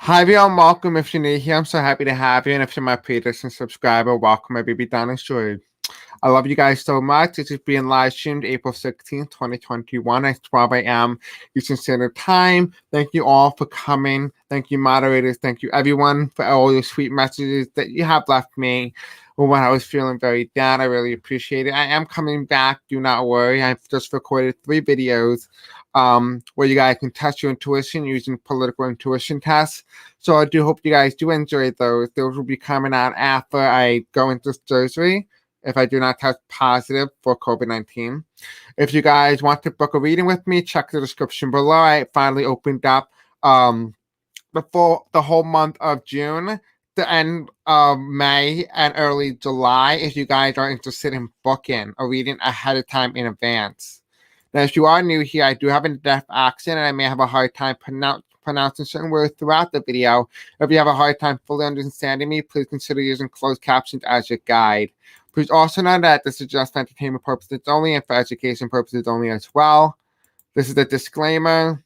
Hi everyone, welcome. If you're new here, I'm so happy to have you. And if you're my previous and subscriber, welcome my baby dinosaur. I love you guys so much. This is being live streamed April 16th, 2021 at 12 a.m. Eastern Standard Time. Thank you all for coming. Thank you, moderators. Thank you, everyone, for all your sweet messages that you have left me when I was feeling very down. I really appreciate it. I am coming back. Do not worry. I've just recorded 3 videos where you guys can test your intuition using political intuition tests. So I do hope you guys do enjoy those. Those will be coming out after I go into surgery if I do not test positive for COVID-19. If you guys want to book a reading with me, check the description below. I finally opened up before the whole month of June, the end of May, and early July if you guys are interested in booking a reading ahead of time in advance. Now, if you are new here, I do have an indepth accent and I may have a hard time pronouncing certain words throughout the video. If you have a hard time fully understanding me, please consider using closed captions as your guide. Please also know that this is just for entertainment purposes only and for education purposes only as well. This is a disclaimer,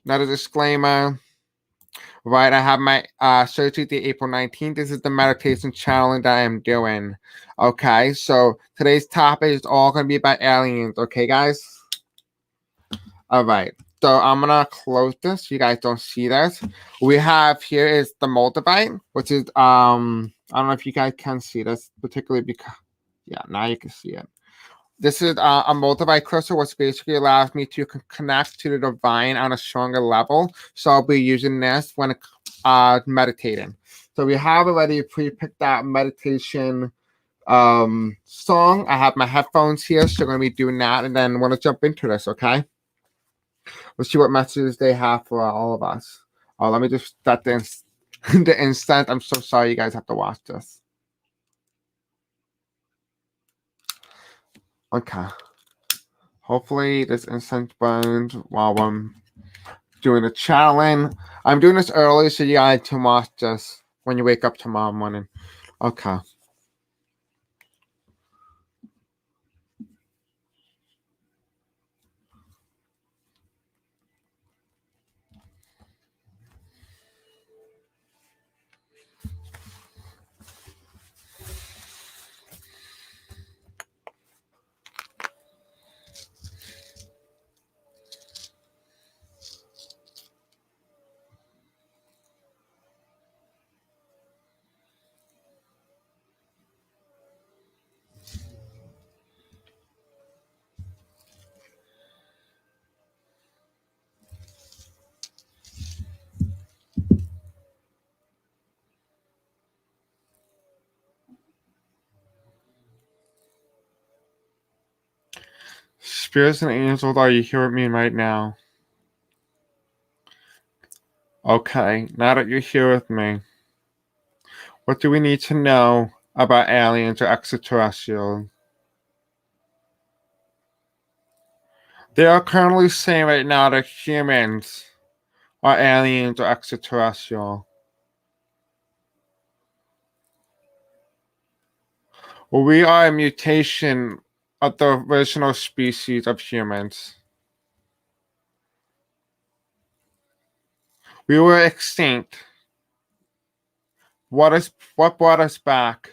not a disclaimer. Right, I have my surgery date April 19th. This is the meditation challenge that I am doing. Okay, so today's topic is all going to be about aliens. Okay, guys? All right. So I'm gonna close this so you guys don't see this. We have here is the multivite, which is I don't know if you guys can see this, particularly because now you can see it. This is a multivite crystal, which basically allows me to connect to the divine on a stronger level. So I'll be using this when meditating. So we have already pre-picked that meditation song. I have my headphones here, so I'm gonna be doing that, and then want to jump into this. Okay. Let's see what messages they have for all of us. Oh, let me just start the instant. I'm so sorry you guys have to watch this. Okay. Hopefully this incense burns while I'm doing the challenge. I'm doing this early so you guys can watch this when you wake up tomorrow morning. Okay. Spirits and angels, are you here with me right now? Okay, now that you're here with me, what do we need to know about aliens or extraterrestrials? They are currently saying right now that humans are aliens or extraterrestrial. Well, we are a mutation of the original species of humans. We were extinct. What brought us back?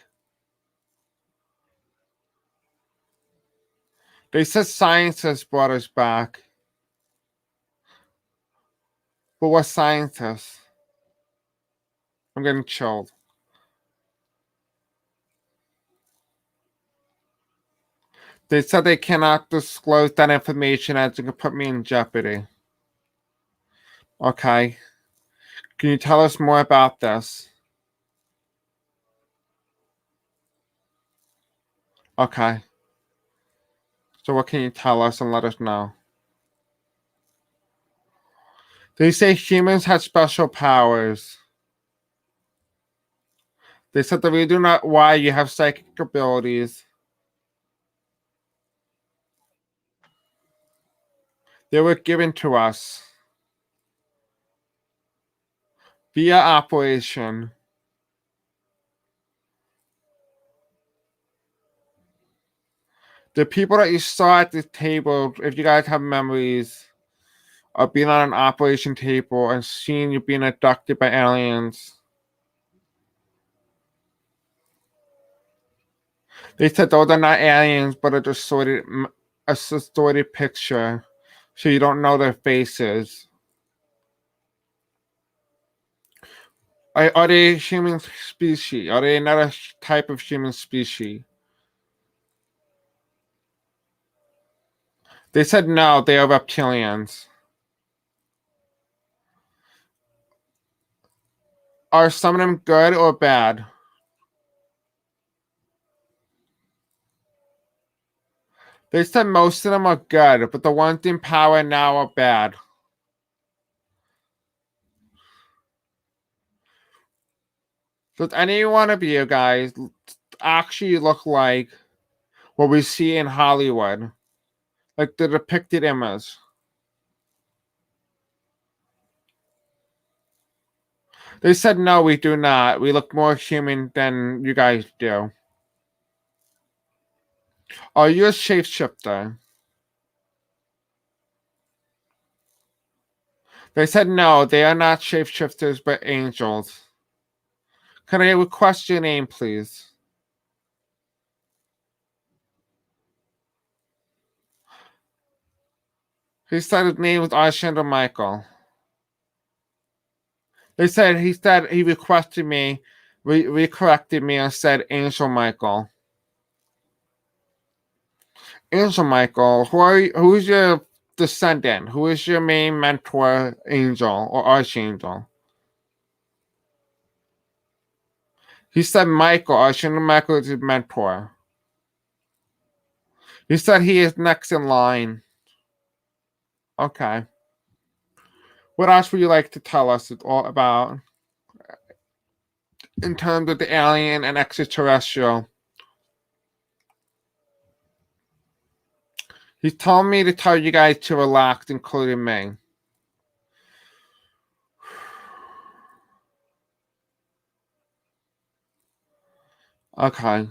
They said scientists brought us back. But what scientists? I'm getting chilled. They said they cannot disclose that information as it could put me in jeopardy. Okay. Can you tell us more about this? Okay. So what can you tell us and let us know? They say humans have special powers. They said the reason why you have psychic abilities. They were given to us via operation. The people that you saw at the table, if you guys have memories, of being on an operation table and seeing you being abducted by aliens. They said those are not aliens, but a distorted picture, so you don't know their faces. Are they human species? Are they another type of human species? They said no, they are reptilians. Are some of them good or bad? They said most of them are good, but the ones in power now are bad. Does any one of you guys actually look like what we see in Hollywood? Like the depicted image? They said no, we do not. We look more human than you guys do. Are you a shapeshifter? They said no, they are not shapeshifters but angels. Can I request your name, please? He said his name was Archangel Michael. He said he requested me, corrected me and said Angel Michael. Angel Michael, who is your descendant? Who is your main mentor, angel or archangel? He said Michael, Archangel Michael is his mentor. He said he is next in line. Okay. What else would you like to tell us all about in terms of the alien and extraterrestrial? He told me to tell you guys to relax, including me. Okay.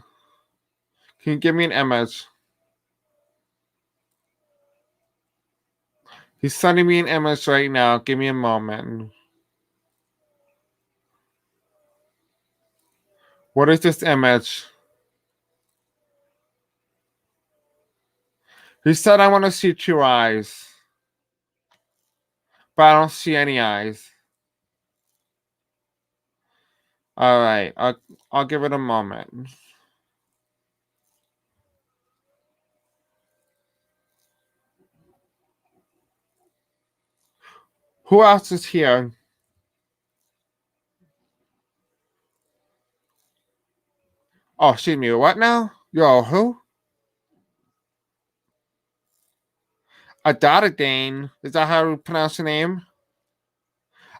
Can you give me an image? He's sending me an image right now. Give me a moment. What is this image? He said I want to see 2 eyes. But I don't see any eyes. Alright, I'll give it a moment. Who else is here? Oh, excuse me, what now? Yo, who? Adadadane. Is that how you pronounce the name?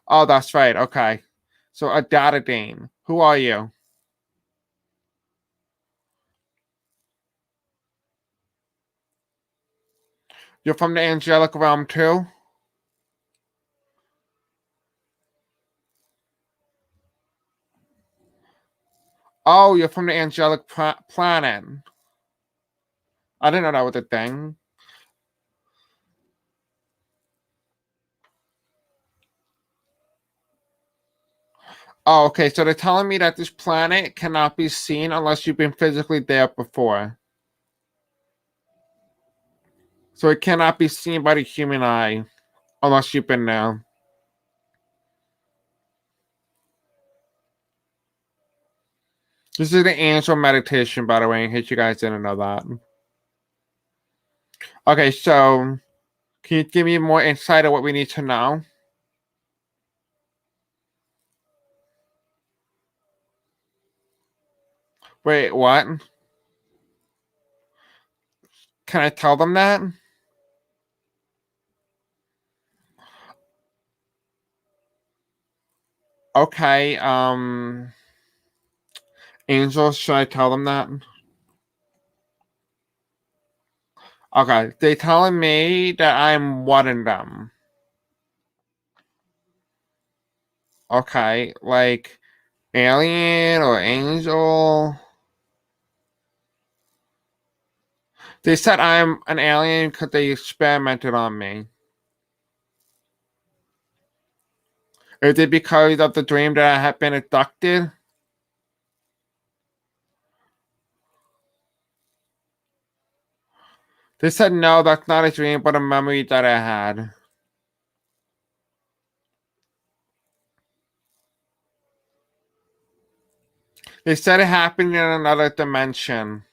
Oh, that's right, okay. So Adadadane. Who are you? You're from the angelic realm too? Oh, you're from the angelic planet. I didn't know that was a thing. Oh, okay. So they're telling me that this planet cannot be seen unless you've been physically there before. So it cannot be seen by the human eye unless you've been there. This is the angel meditation, by the way, in case you guys didn't know that. Okay, so can you give me more insight of what we need to know? Wait, what? Can I tell them that? Okay, angels, should I tell them that? Okay, they telling me that I'm one of them. Okay, like alien or angel. They said I'm an alien because they experimented on me. Is it because of the dream that I had been abducted? They said no, that's not a dream, but a memory that I had. They said it happened in another dimension.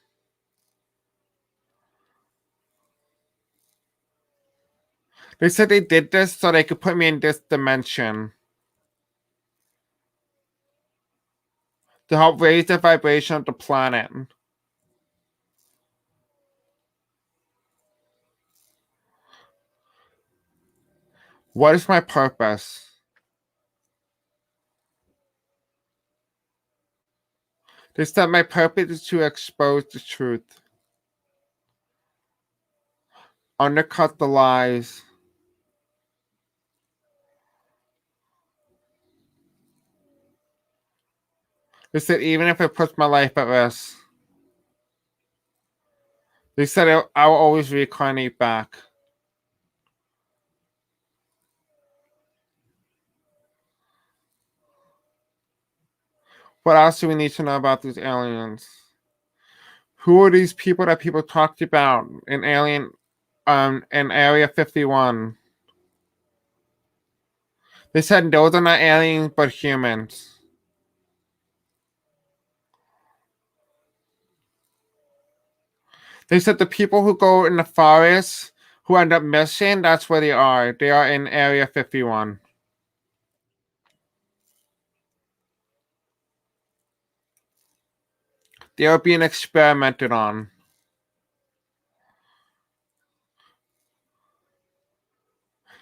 They said they did this so they could put me in this dimension to help raise the vibration of the planet. What is my purpose? They said my purpose is to expose the truth, undercut the lies. They said even if it puts my life at risk, they said I will always reincarnate back. What else do we need to know about these aliens? Who are these people that people talked about in in Area 51? They said those are not aliens but humans. They said the people who go in the forest who end up missing, that's where they are. They are in Area 51. They are being experimented on.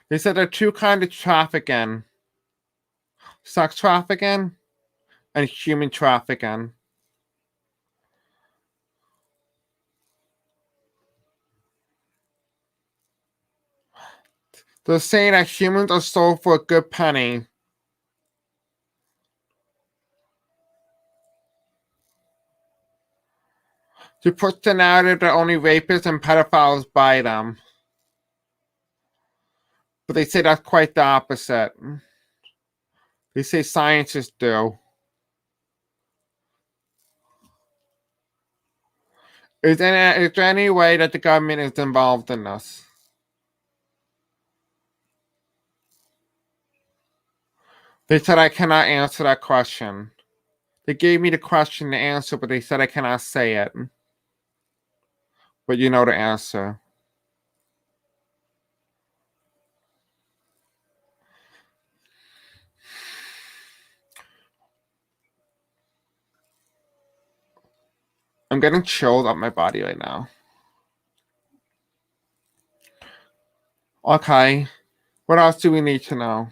They said there are two kinds of trafficking: sex trafficking and human trafficking. They're saying that humans are sold for a good penny. To push the narrative that only rapists and pedophiles buy them. But they say that's quite the opposite. They say scientists do. Is there any way that the government is involved in this? They said I cannot answer that question. They gave me the question to answer, but they said I cannot say it. But you know the answer. I'm getting chilled up my body right now. Okay. What else do we need to know?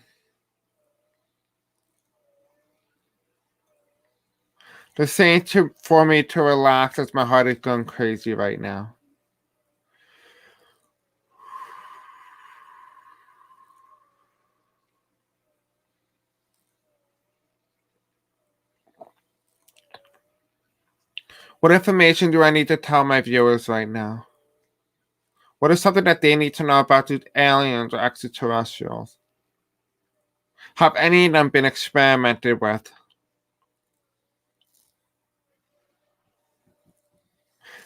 They're saying for me to relax as my heart is going crazy right now. What information do I need to tell my viewers right now? What is something that they need to know about these aliens or extraterrestrials? Have any of them been experimented with?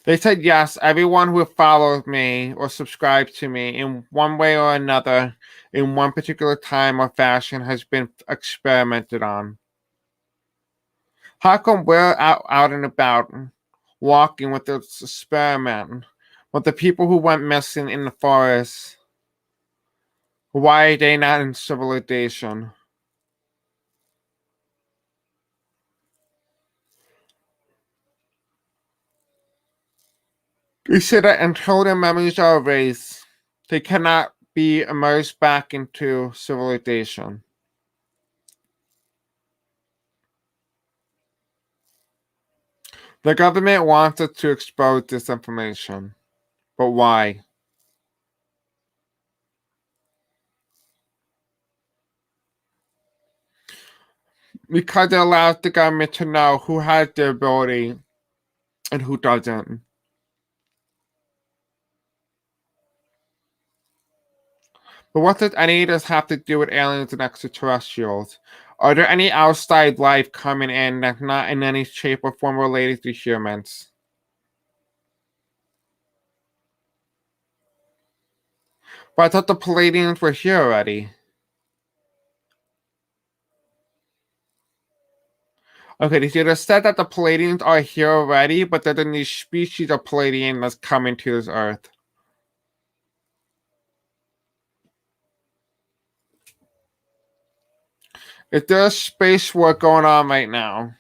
They said yes, everyone who follows me or subscribes to me in one way or another in one particular time or fashion has been experimented on. How come we're out and about walking with this experiment with the people who went missing in the forest? Why are they not in civilization? They said that until their memories are erased, they cannot be immersed back into civilization. The government wants us to expose this information. But why? Because it allows the government to know who has the ability and who doesn't. But what does any of this have to do with aliens and extraterrestrials? Are there any outside life coming in that's not in any shape or form related to humans? But I thought the Palladians were here already. Okay, they just said that the Palladians are here already, but that a new species of Palladian that's coming to this Earth. Is there a space war going on right now?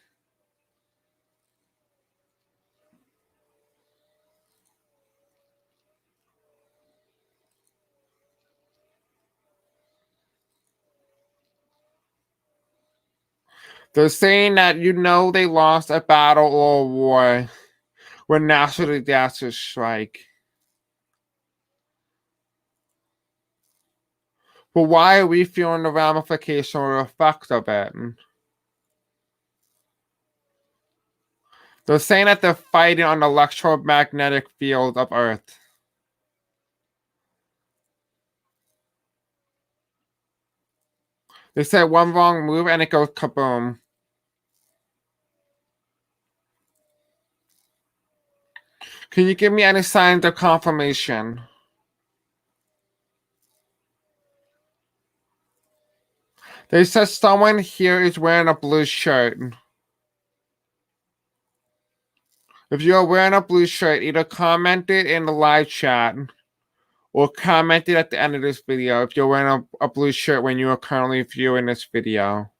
They're saying that they lost a battle or a war when natural disasters strike. But why are we feeling the ramification or effect of it? They're saying that they're fighting on the electromagnetic field of Earth. They said one wrong move and it goes kaboom. Can you give me any signs of confirmation? They said someone here is wearing a blue shirt. If you're wearing a blue shirt, either comment it in the live chat or comment it at the end of this video if you're wearing a blue shirt when you are currently viewing this video.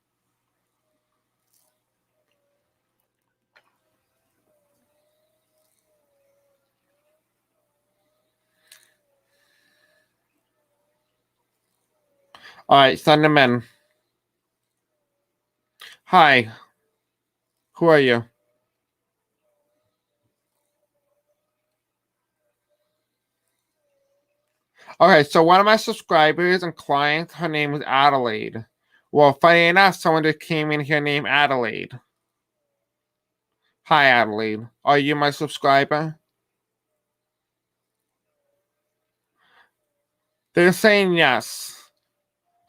Alright, send them in. Hi. Who are you? Okay, so one of my subscribers and clients, her name is Adelaide. Well, funny enough, someone just came in here named Adelaide. Hi, Adelaide. Are you my subscriber? They're saying yes.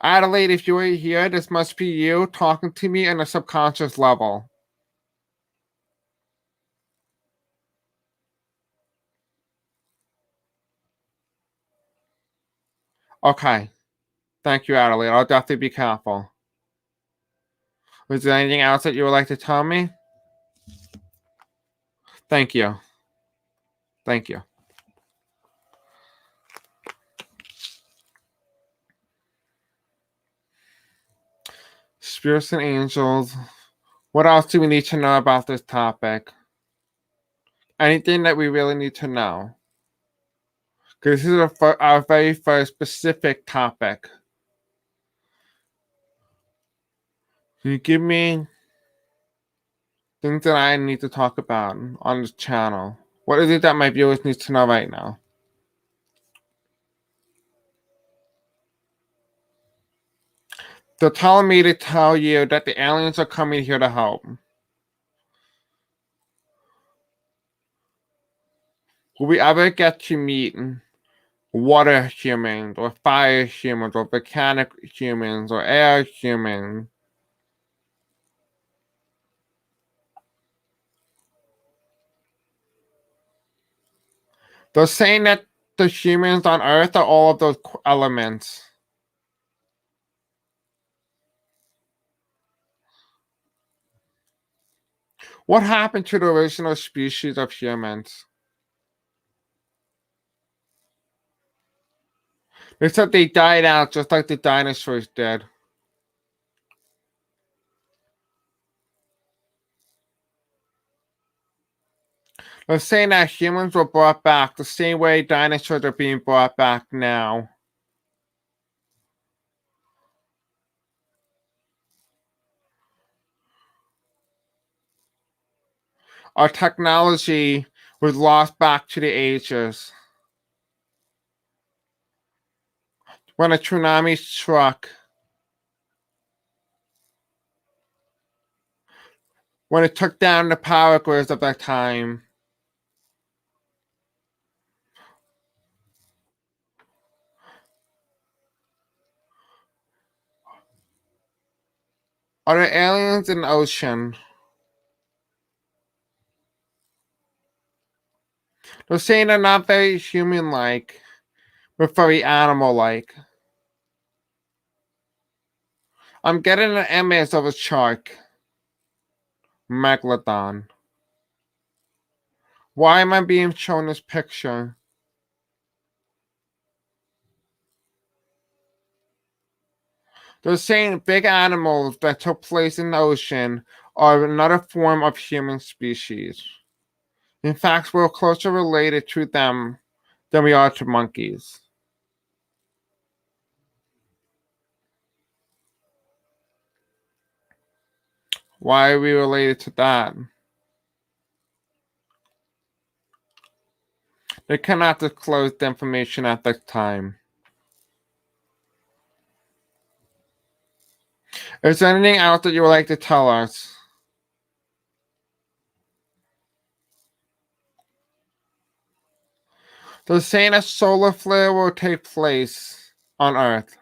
Adelaide, if you are here, this must be you talking to me on a subconscious level. Okay. Thank you, Adelaide. I'll definitely be careful. Was there anything else that you would like to tell me? Thank you. Thank you. Spirits and angels. What else do we need to know about this topic? Anything that we really need to know? Because this is our very first specific topic. Can you give me things that I need to talk about on this channel? What is it that my viewers need to know right now? They're telling me to tell you that the aliens are coming here to help. Will we ever get to meet water humans, or fire humans, or volcanic humans, or air humans? They're saying that the humans on Earth are all of those elements. What happened to the original species of humans? They said they died out just like the dinosaurs did. They're saying that humans were brought back the same way dinosaurs are being brought back now. Our technology was lost back to the ages. When a tsunami struck, when it took down the power grids of that time. Are there aliens in the ocean? They're saying they're not very human-like, but very animal-like. I'm getting an image of a shark. Megalodon. Why am I being shown this picture? They're saying big animals that took place in the ocean are another form of human species. In fact, we're closer related to them than we are to monkeys. Why are we related to that? They cannot disclose the information at this time. Is there anything else that you would like to tell us? They're saying a solar flare will take place on Earth,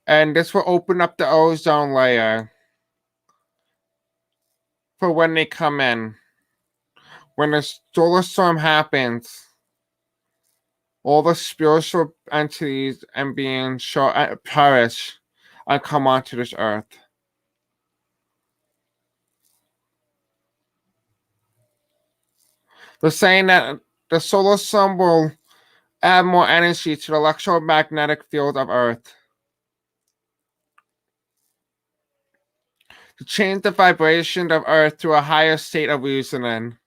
and this will open up the ozone layer for when they come in. When the solar storm happens, all the spiritual entities and beings shall perish and come onto this earth. They're saying that the solar storm will add more energy to the electromagnetic field of Earth to change the vibration of Earth to a higher state of reasoning.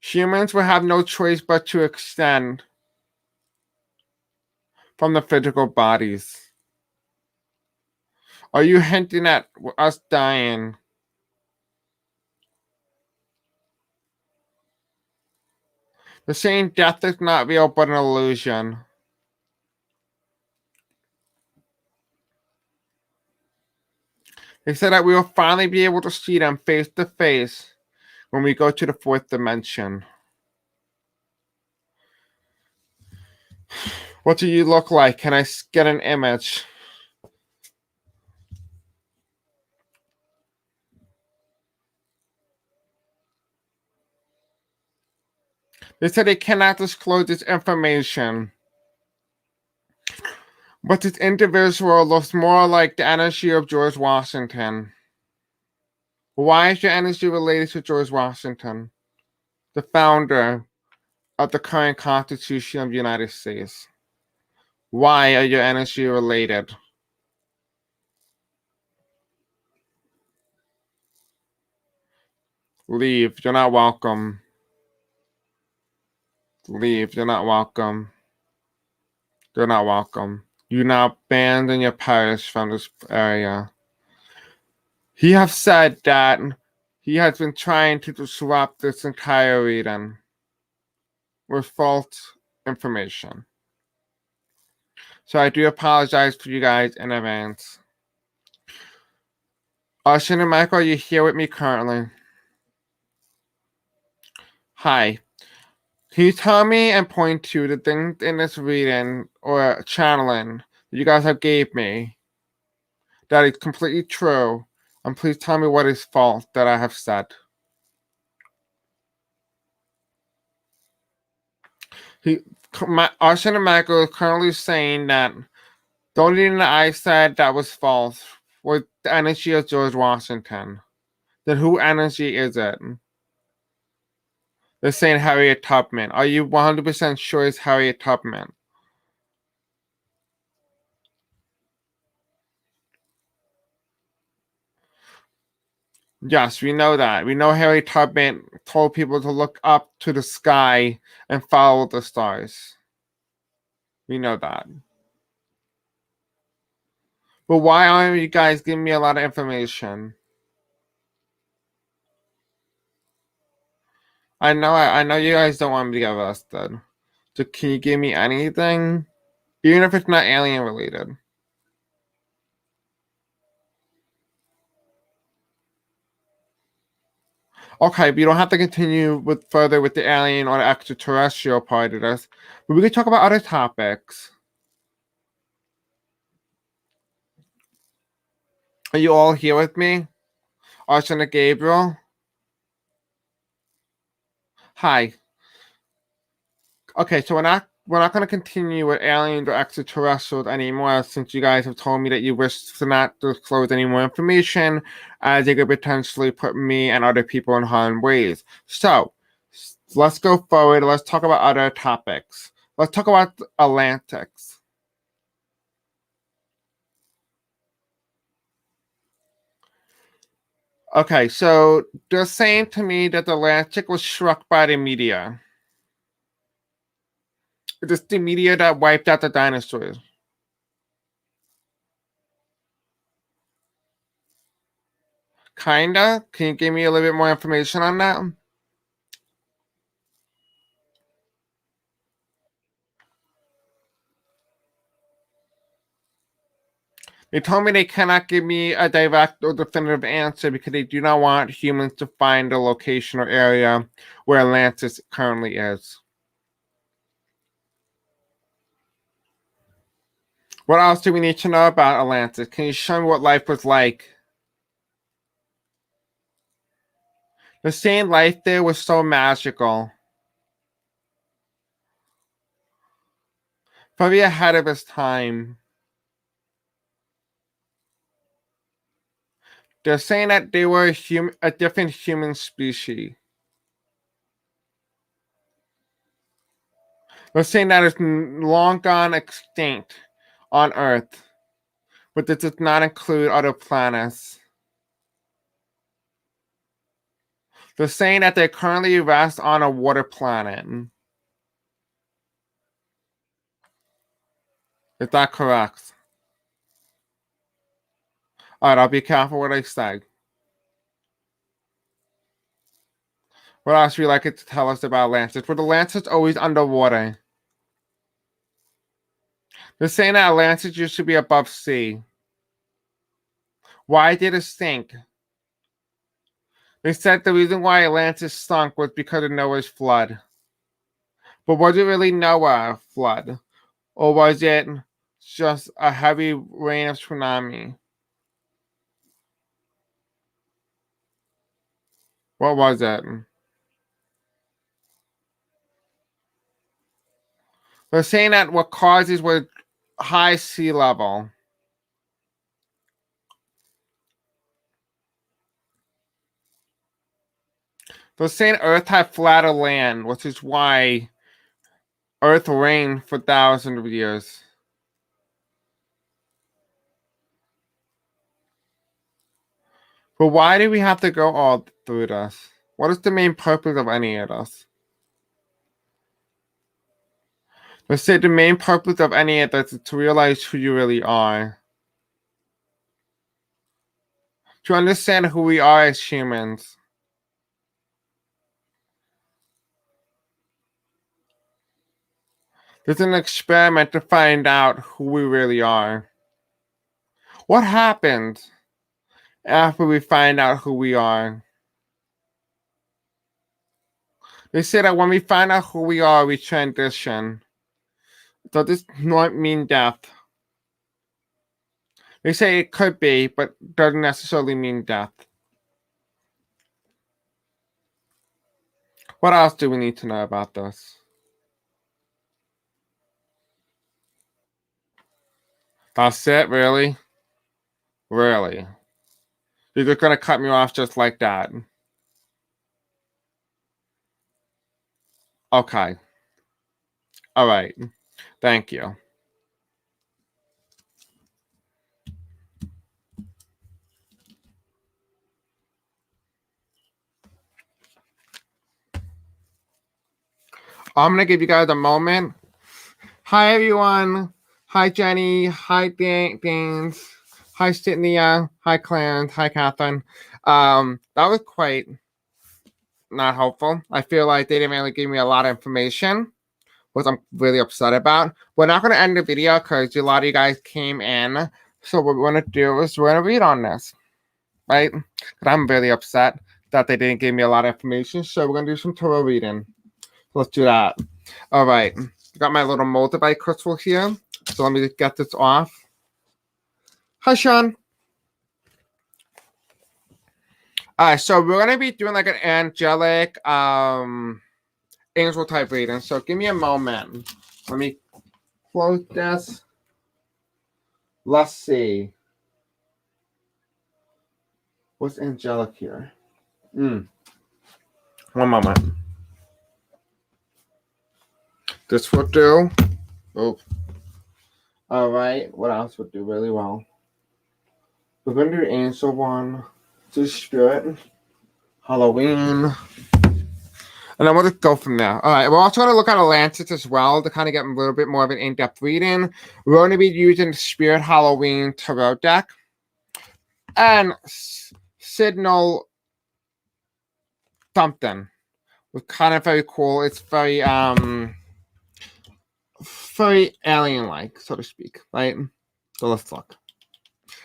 Humans will have no choice but to extend from the physical bodies. Are you hinting at us dying? They're saying death is not real but an illusion. They said that we will finally be able to see them face to face when we go to the fourth dimension. What do you look like? Can I get an image? They said they cannot disclose this information. But this individual looks more like the energy of George Washington. Why is your energy related to George Washington, the founder of the current Constitution of the United States? Why are your energy related? Leave. You're not welcome. Leave. You're not welcome. You're not welcome. You now banned and you're perished from this area. He has said that he has been trying to disrupt this entire reading with false information. So I do apologize to you guys in advance. Austin and Michael, are you here with me currently? Hi. Can you tell me and point to the things in this reading or channeling that you guys have gave me that is completely true? And please tell me what is false that I have said. Austin and Michael is currently saying that the only thing that I said that was false was the energy of George Washington. Then who energy is it? They're saying Harriet Tubman. Are you 100% sure it's Harriet Tubman? Yes, we know that. We know Harriet Tubman told people to look up to the sky and follow the stars. We know that. But why aren't you guys giving me a lot of information? I know you guys don't want me to get arrested. So can you give me anything? Even if it's not alien related. Okay, but you don't have to continue with further with the alien or the extraterrestrial part of this. But we could talk about other topics. Are you all here with me? Arson and Gabriel? Hi. Okay, so we're not going to continue with aliens or extraterrestrials anymore, since you guys have told me that you wish to not disclose any more information, as it could potentially put me and other people in harm's ways. So let's go forward. Let's talk about other topics. Let's talk about Atlantics. Okay, so they're saying to me that the Atlantic was struck by the meteor. It's the meteor that wiped out the dinosaurs. Kinda. Can you give me a little bit more information on that? They told me they cannot give me a direct or definitive answer because they do not want humans to find the location or area where Atlantis currently is. What else do we need to know about Atlantis? Can you show me what life was like? The saying life there was so magical. Probably ahead of its time. They're saying that they were a different human species. They're saying that it's long gone extinct on Earth, but this does not include other planets. They're saying that they currently rest on a water planet. Is that correct? Alright, I'll be careful what I say. What else would you like it to tell us about Atlantis? Were the Atlantis always underwater? They're saying that Atlantis used to be above sea. Why did it sink? They said the reason why Atlantis sunk was because of Noah's flood. But was it really Noah's flood? Or was it just a heavy rain of tsunami? What was it? They're saying that what causes was high sea level. They're saying Earth had flatter land, which is why Earth reigned for thousands of years. But why do we have to go all through this? What is the main purpose of any of this? They say the main purpose of any of this is to realize who you really are. To understand who we are as humans. There's an experiment to find out who we really are. What happens after we find out who we are? They say that when we find out who we are, we transition. Does this not mean death? They say it could be, but doesn't necessarily mean death. What else do we need to know about this? That's it, really? Really? You're just gonna cut me off just like that? Okay. All right. Thank you. I'm gonna give you guys a moment. Hi everyone. Hi Jenny. Hi Danes. Hi Sydney. Hi Clarence. Hi Catherine. That was quite not helpful. I feel like they didn't really give me a lot of information, which I'm really upset about. We're not gonna end the video because a lot of you guys came in. So what we're gonna do is we're gonna read on this, right? But I'm really upset that they didn't give me a lot of information. So we're gonna do some tarot reading. Let's do that. All right. Got my little multibite crystal here. So let me get this off. Hi, Sean. Alright, so we're gonna be doing like an angelic angel type reading. So give me a moment. Let me close this. Let's see. What's angelic here? One moment. This will do. Oh. Alright, what else would do really well? We're gonna do angel one, to spirit, Halloween. And then we'll just go from there. All right, we're also going to look at Atlantis as well to kind of get a little bit more of an in-depth reading. We're going to be using Spirit Halloween Tarot deck and Signal something. It's kind of very cool. It's very alien-like, so to speak, right? So let's look.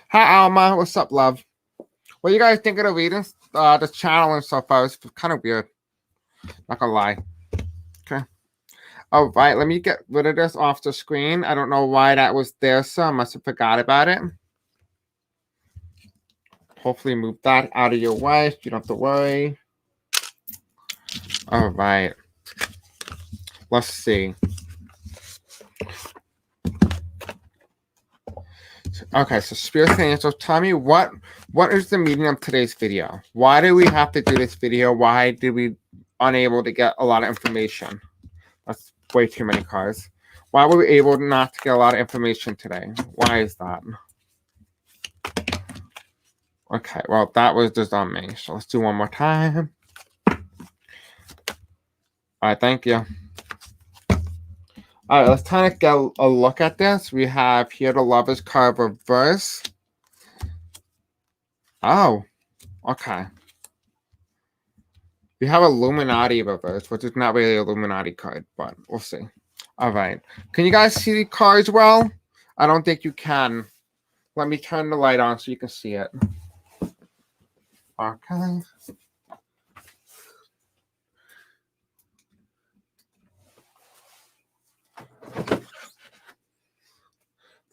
Hi, Alma. What's up, love? What do you guys think of the reading? The channel and so far is kind of weird. Not gonna lie. Okay. All right, let me get rid of this off the screen. I don't know why that was there, so I must have forgot about it. Hopefully move that out of your way so you don't have to worry. All right. Let's see. Okay, so Spirit Angels, tell me what is the meaning of today's video? Why do we have to do this video? Why did we unable to get a lot of information? That's way too many cards. Why were we able not to get a lot of information today? Why is that? Okay, well, that was just on me. So let's do one more time. All right, thank you. All right, let's kind of get a look at this. We have here the Lover's card reverse. Oh, okay. We have Illuminati reverse, which is not really an Illuminati card, but we'll see. All right. Can you guys see the cards well? I don't think you can. Let me turn the light on so you can see it. Okay.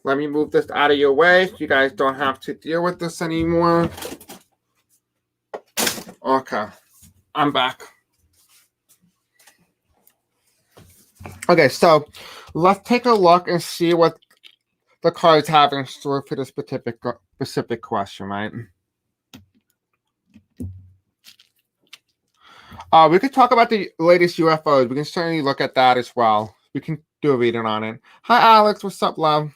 Let me move this out of your way so you guys don't have to deal with this anymore. Okay. I'm back. Okay, so let's take a look and see what the cards have in store for this specific question, right? We could talk about the latest UFOs. We can certainly look at that as well. We can do a reading on it. Hi, Alex. What's up, love?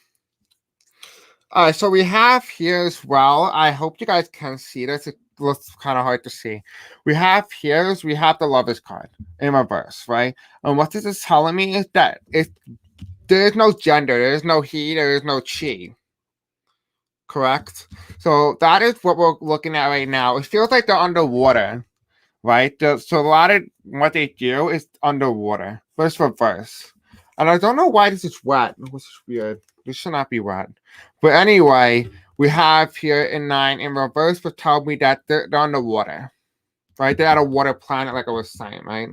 All right, so we have here as well. I hope you guys can see this. It looks kind of hard to see. We have the Lover's card in reverse, right? And what this is telling me is that there is no gender, there is no he, there is no she. Correct? So that is what we're looking at right now. It feels like they're underwater, right? So a lot of what they do is underwater, but it's reverse. And I don't know why this is wet, which is weird. This should not be wet. But anyway, we have here in 9 in reverse, but tell me that they're underwater, right? They're at a water planet, like I was saying, right?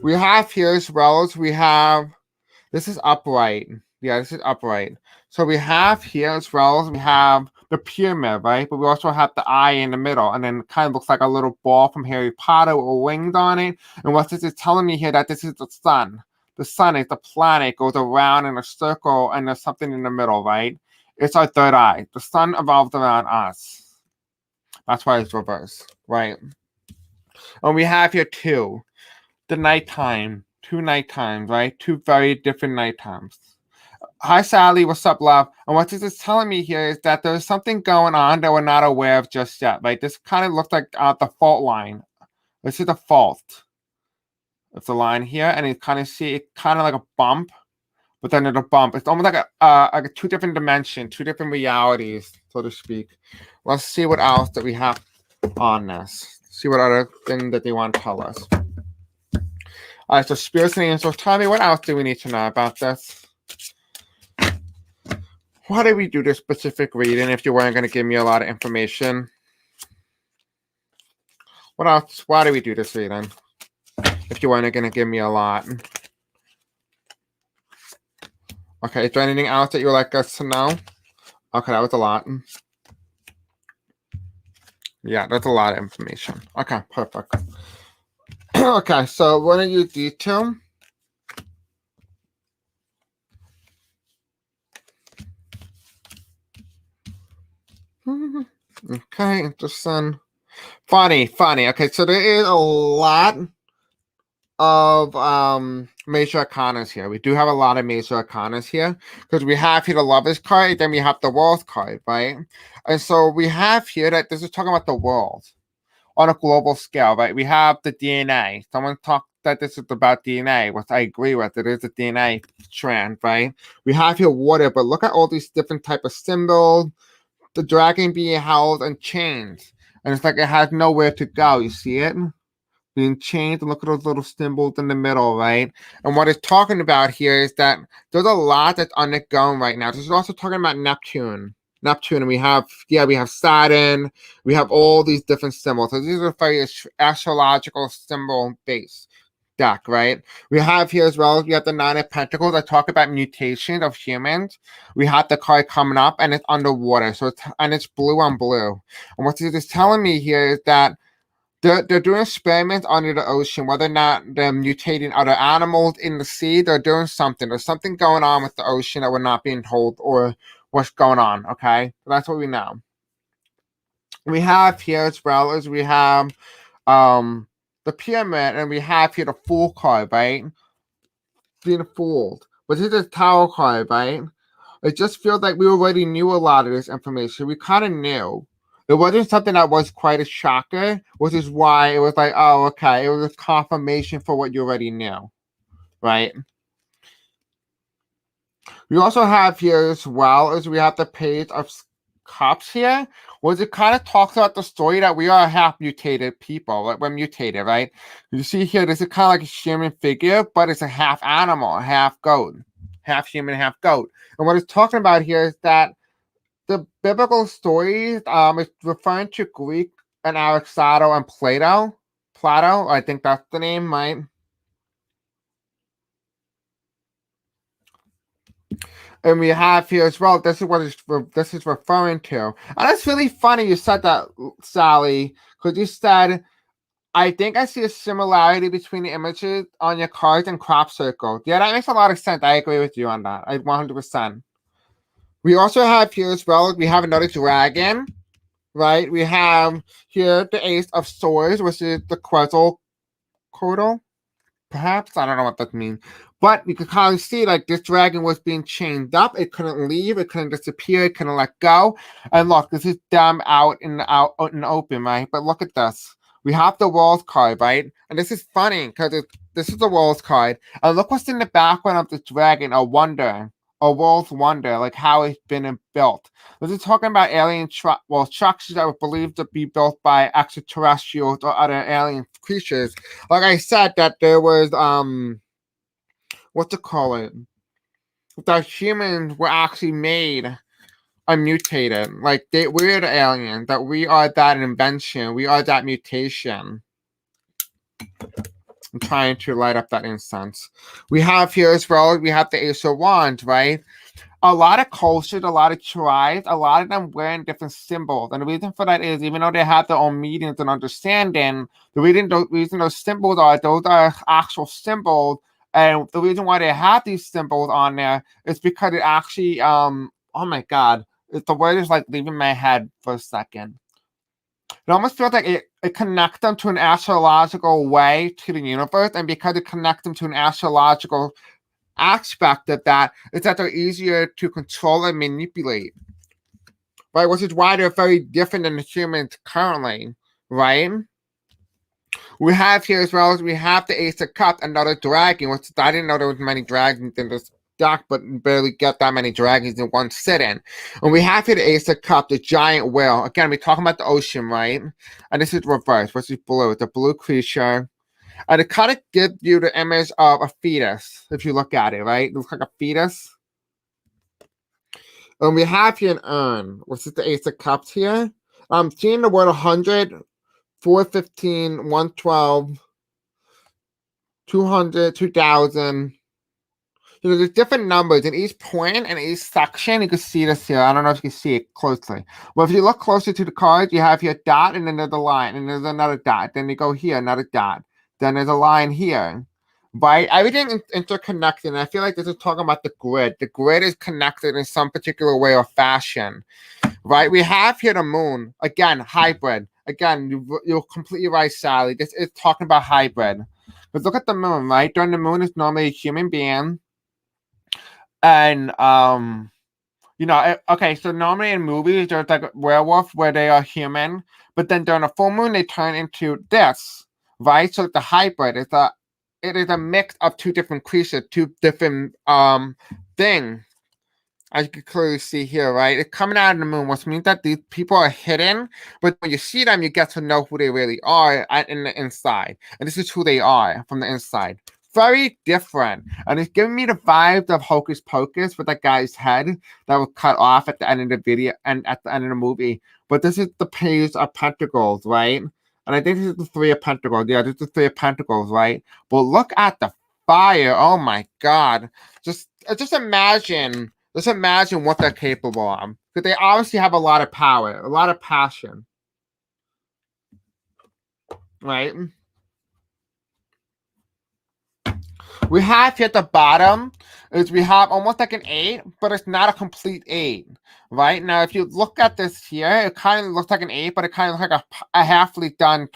We have here as well as this is upright. Yeah, this is upright. So we have here as well as we have the pyramid, right? But we also have the eye in the middle, and then it kind of looks like a little ball from Harry Potter with wings on it. And what this is telling me here that this is the sun. The sun is the planet, goes around in a circle, and there's something in the middle, right? It's our third eye. The sun evolves around us. That's why it's reversed, right? And we have here the nighttime. 2 nighttimes, right? 2 very different nighttimes. Hi, Sally. What's up, love? And what this is telling me here is that there's something going on that we're not aware of just yet, right? This kind of looks like the fault line. This is the fault. It's a line here, and you kind of see it kind of like a bump, but then there's a bump. It's almost like a 2 different dimensions, 2 different realities, so to speak. Let's see what else that we have on this. See what other thing that they want to tell us. All right, so spirits and angels, tell me what else do we need to know about this? Why did we do this specific reading if you weren't going to give me a lot of information? What else? Why did we do this reading if you weren't going to give me a lot? Okay, is there anything else that you would like us to know? Okay, that was a lot. Yeah, that's a lot of information. Okay, perfect. Okay, so what are you detail? Okay, interesting. Funny. Okay, so there is a lot of major arcanas here. We do have a lot of major arcanas here because we have here the lovers card, then we have the world card, right? And so we have here that this is talking about the world on a global scale, right? We have the DNA. Someone talked that this is about DNA, which I agree with. It is a DNA strand, right? We have here water, but look at all these different type of symbols. The dragon being held and chained, and it's like it has nowhere to go. You see it? Being chained, and look at those little symbols in the middle, right? And what it's talking about here is that there's a lot that's undergoing right now. This is also talking about Neptune. And we have Saturn, we have all these different symbols. So these are very astrological symbol based deck, right? We have here as well, we have the Nine of Pentacles that talk about mutation of humans. We have the card coming up and it's underwater, so it's blue on blue. And what it is telling me here is that they're doing experiments under the ocean, whether or not they're mutating other animals in the sea. They're doing something. There's something going on with the ocean that we're not being told or what's going on, okay? So that's what we know. We have here as well as we have the pyramid, and we have here the Fool card, right? Being fooled. But this is a Tower card, right? It just feels like we already knew a lot of this information. We kind of knew. It wasn't something that was quite a shocker, which is why it was like, oh, okay. It was a confirmation for what you already knew, right? We also have here as well as we have the Page of Cups here, which it kind of talks about the story that we are half mutated people, like we're mutated, right? You see here, this is kind of like a human figure, but it's a half animal, half goat, half human, half goat. And what it's talking about here is that the biblical stories is referring to Greek and Aristotle and Plato. Plato, I think that's the name, right? And we have here as well. This is what this is referring to, and it's really funny you said that, Sally, because you said I think I see a similarity between the images on your cards and crop circles. Yeah, that makes a lot of sense. I agree with you on that. I 100%. We also have here as well. We have another dragon, right? We have here the Ace of Swords, which is the Quetzalcoatl. Perhaps I don't know what that means, but you can kind of see like this dragon was being chained up. It couldn't leave. It couldn't disappear. It couldn't let go. And look, this is them out in the open, right? But look at this. We have the world card, right? And this is funny because this is the world card. And look what's in the background of the dragon. A wonder, a world's wonder, like how it's been built. This is talking about alien structures that were believed to be built by extraterrestrials or other alien creatures. Like I said, that there was what to call it? That humans were actually made and mutated. Like we're the alien. That we are that invention. We are that mutation. I'm trying to light up that incense. We have here as well. We have the Ace of Wands, right? A lot of cultures, a lot of tribes, a lot of them wearing different symbols. And the reason for that is even though they have their own meanings and understanding, the reason those symbols those are actual symbols. And the reason why they have these symbols on there is because it actually, oh my God, the word is like leaving my head for a second. It almost feels like it connects them to an astrological way to the universe. And because it connects them to an astrological aspect of that is that they're easier to control and manipulate, right? Which is why they're very different than the humans currently, right? We have here as well as we have the Ace of Cups, another dragon, which I didn't know there was many dragons in this deck, but barely get that many dragons in one sitting. And we have here the Ace of Cups, the giant whale. Again, we're talking about the ocean, right? And this is reverse, which is blue. It's a blue creature. And it kind of gives you the image of a fetus, if you look at it, right? It looks like a fetus. And we have here an urn, which is the Ace of Cups here. I'm seeing the word 100, 415, 112, 200, 2000. So there's different numbers in each point and each section. You can see this here. I don't know if you can see it closely. Well, if you look closer to the card, you have your dot and then there's a line and there's another dot. Then you go here, another dot. Then there's a line here. Right? Everything is interconnected. And I feel like this is talking about the grid. The grid is connected in some particular way or fashion. Right? We have here the moon. Again, hybrid. Again, you're completely right, Sally. This is talking about hybrid. But look at the moon, right? During the moon is normally a human being. And okay, so normally in movies there's like a werewolf where they are human, but then during a full moon they turn into this, right? So the hybrid is a mix of two different creatures, two different things. As you can clearly see here, right? It's coming out of the moon, which means that these people are hidden, but when you see them, you get to know who they really are in the inside. And this is who they are from the inside. Very different. And it's giving me the vibes of Hocus Pocus with that guy's head that was cut off at the end of the video and at the end of the movie. But this is the page of pentacles, right? And I think this is the three of pentacles. Yeah, this is the three of pentacles, right? But look at the fire. Oh my God. Just imagine. Just imagine what they're capable of. Because they obviously have a lot of power, a lot of passion. Right? We have here at the bottom is we have almost like an 8, but it's not a complete 8. Right? Now, if you look at this here, it kind of looks like an 8, but it kind of looks like a halfly done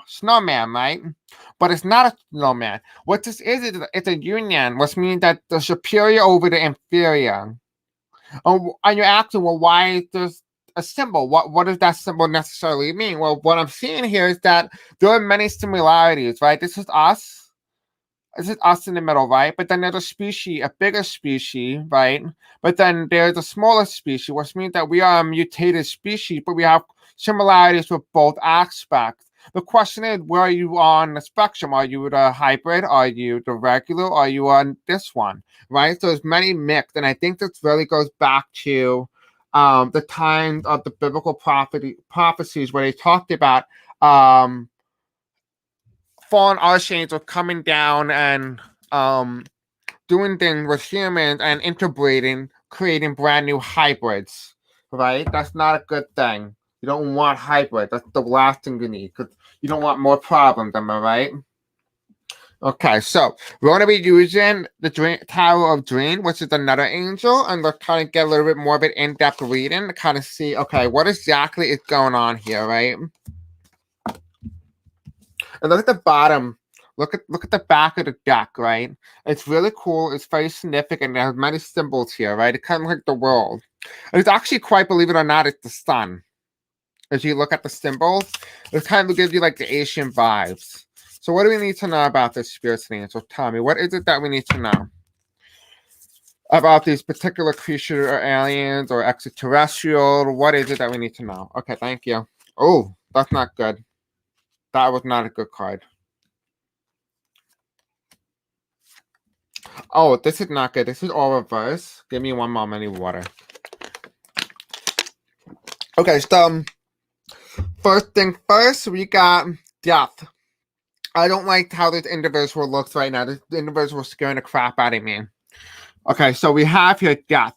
snowman, right? But it's not a snowman. What this is it's a union, which means that the superior over the inferior. And you're asking, well, why is this a symbol? What does that symbol necessarily mean? Well, what I'm seeing here is that there are many similarities, right? This is us. This is us in the middle, right? But then there's a species, a bigger species, right? But then there's a smaller species, which means that we are a mutated species, but we have similarities with both aspects. The question is, where are you on the spectrum? Are you the hybrid? Are you the regular? Are you on this one? Right? So there's many mixed, and I think this really goes back to the times of the biblical prophecies where they talked about fallen archangels coming down and doing things with humans and interbreeding, creating brand new hybrids. Right? That's not a good thing. You don't want hybrid. That's the last thing you need because you don't want more problems, am I right? Okay, so we're going to be using the Tower of Dream, which is another angel, and we'll kind of get a little bit more of an in-depth reading to kind of see, okay, what exactly is going on here, right? And look at the bottom. Look at the back of the deck, right? It's really cool. It's very significant. It has many symbols here, right? It kind of like the world. And it's actually quite, believe it or not, it's the sun. As you look at the symbols, it kind of gives you like the Asian vibes. So what do we need to know about this spirit angel? Tell me, what is it that we need to know about these particular creatures or aliens or extraterrestrial? What is it that we need to know? Okay, thank you. Oh, that's not good. That was not a good card. Oh, this is not good. This is all reverse. Give me one moment. I need water. Okay, so first thing first, we got death. I don't like how this individual looks right now. This individual is scaring the crap out of me. Okay, so we have here death.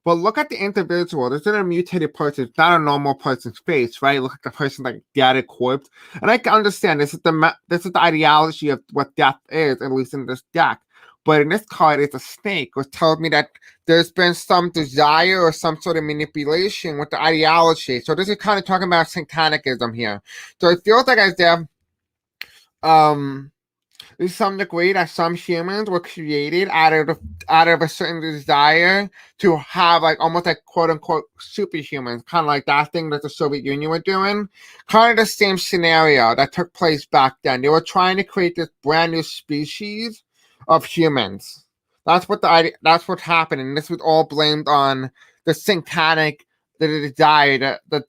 Well, look at the individual. This is a mutated person. It's not a normal person's face, right? Look at the person like dead and corpse. And I can understand this is the ideology of what death is, at least in this deck. But in this card, it's a snake, which tells me that there's been some desire or some sort of manipulation with the ideology. So this is kind of talking about satanicism here. So it feels like as if to some degree that some humans were created out of a certain desire to have like almost like quote unquote superhumans, kind of like that thing that the Soviet Union were doing. Kind of the same scenario that took place back then. They were trying to create this brand new species of humans. That's what's happening. This was all blamed on the satanic, the desire, the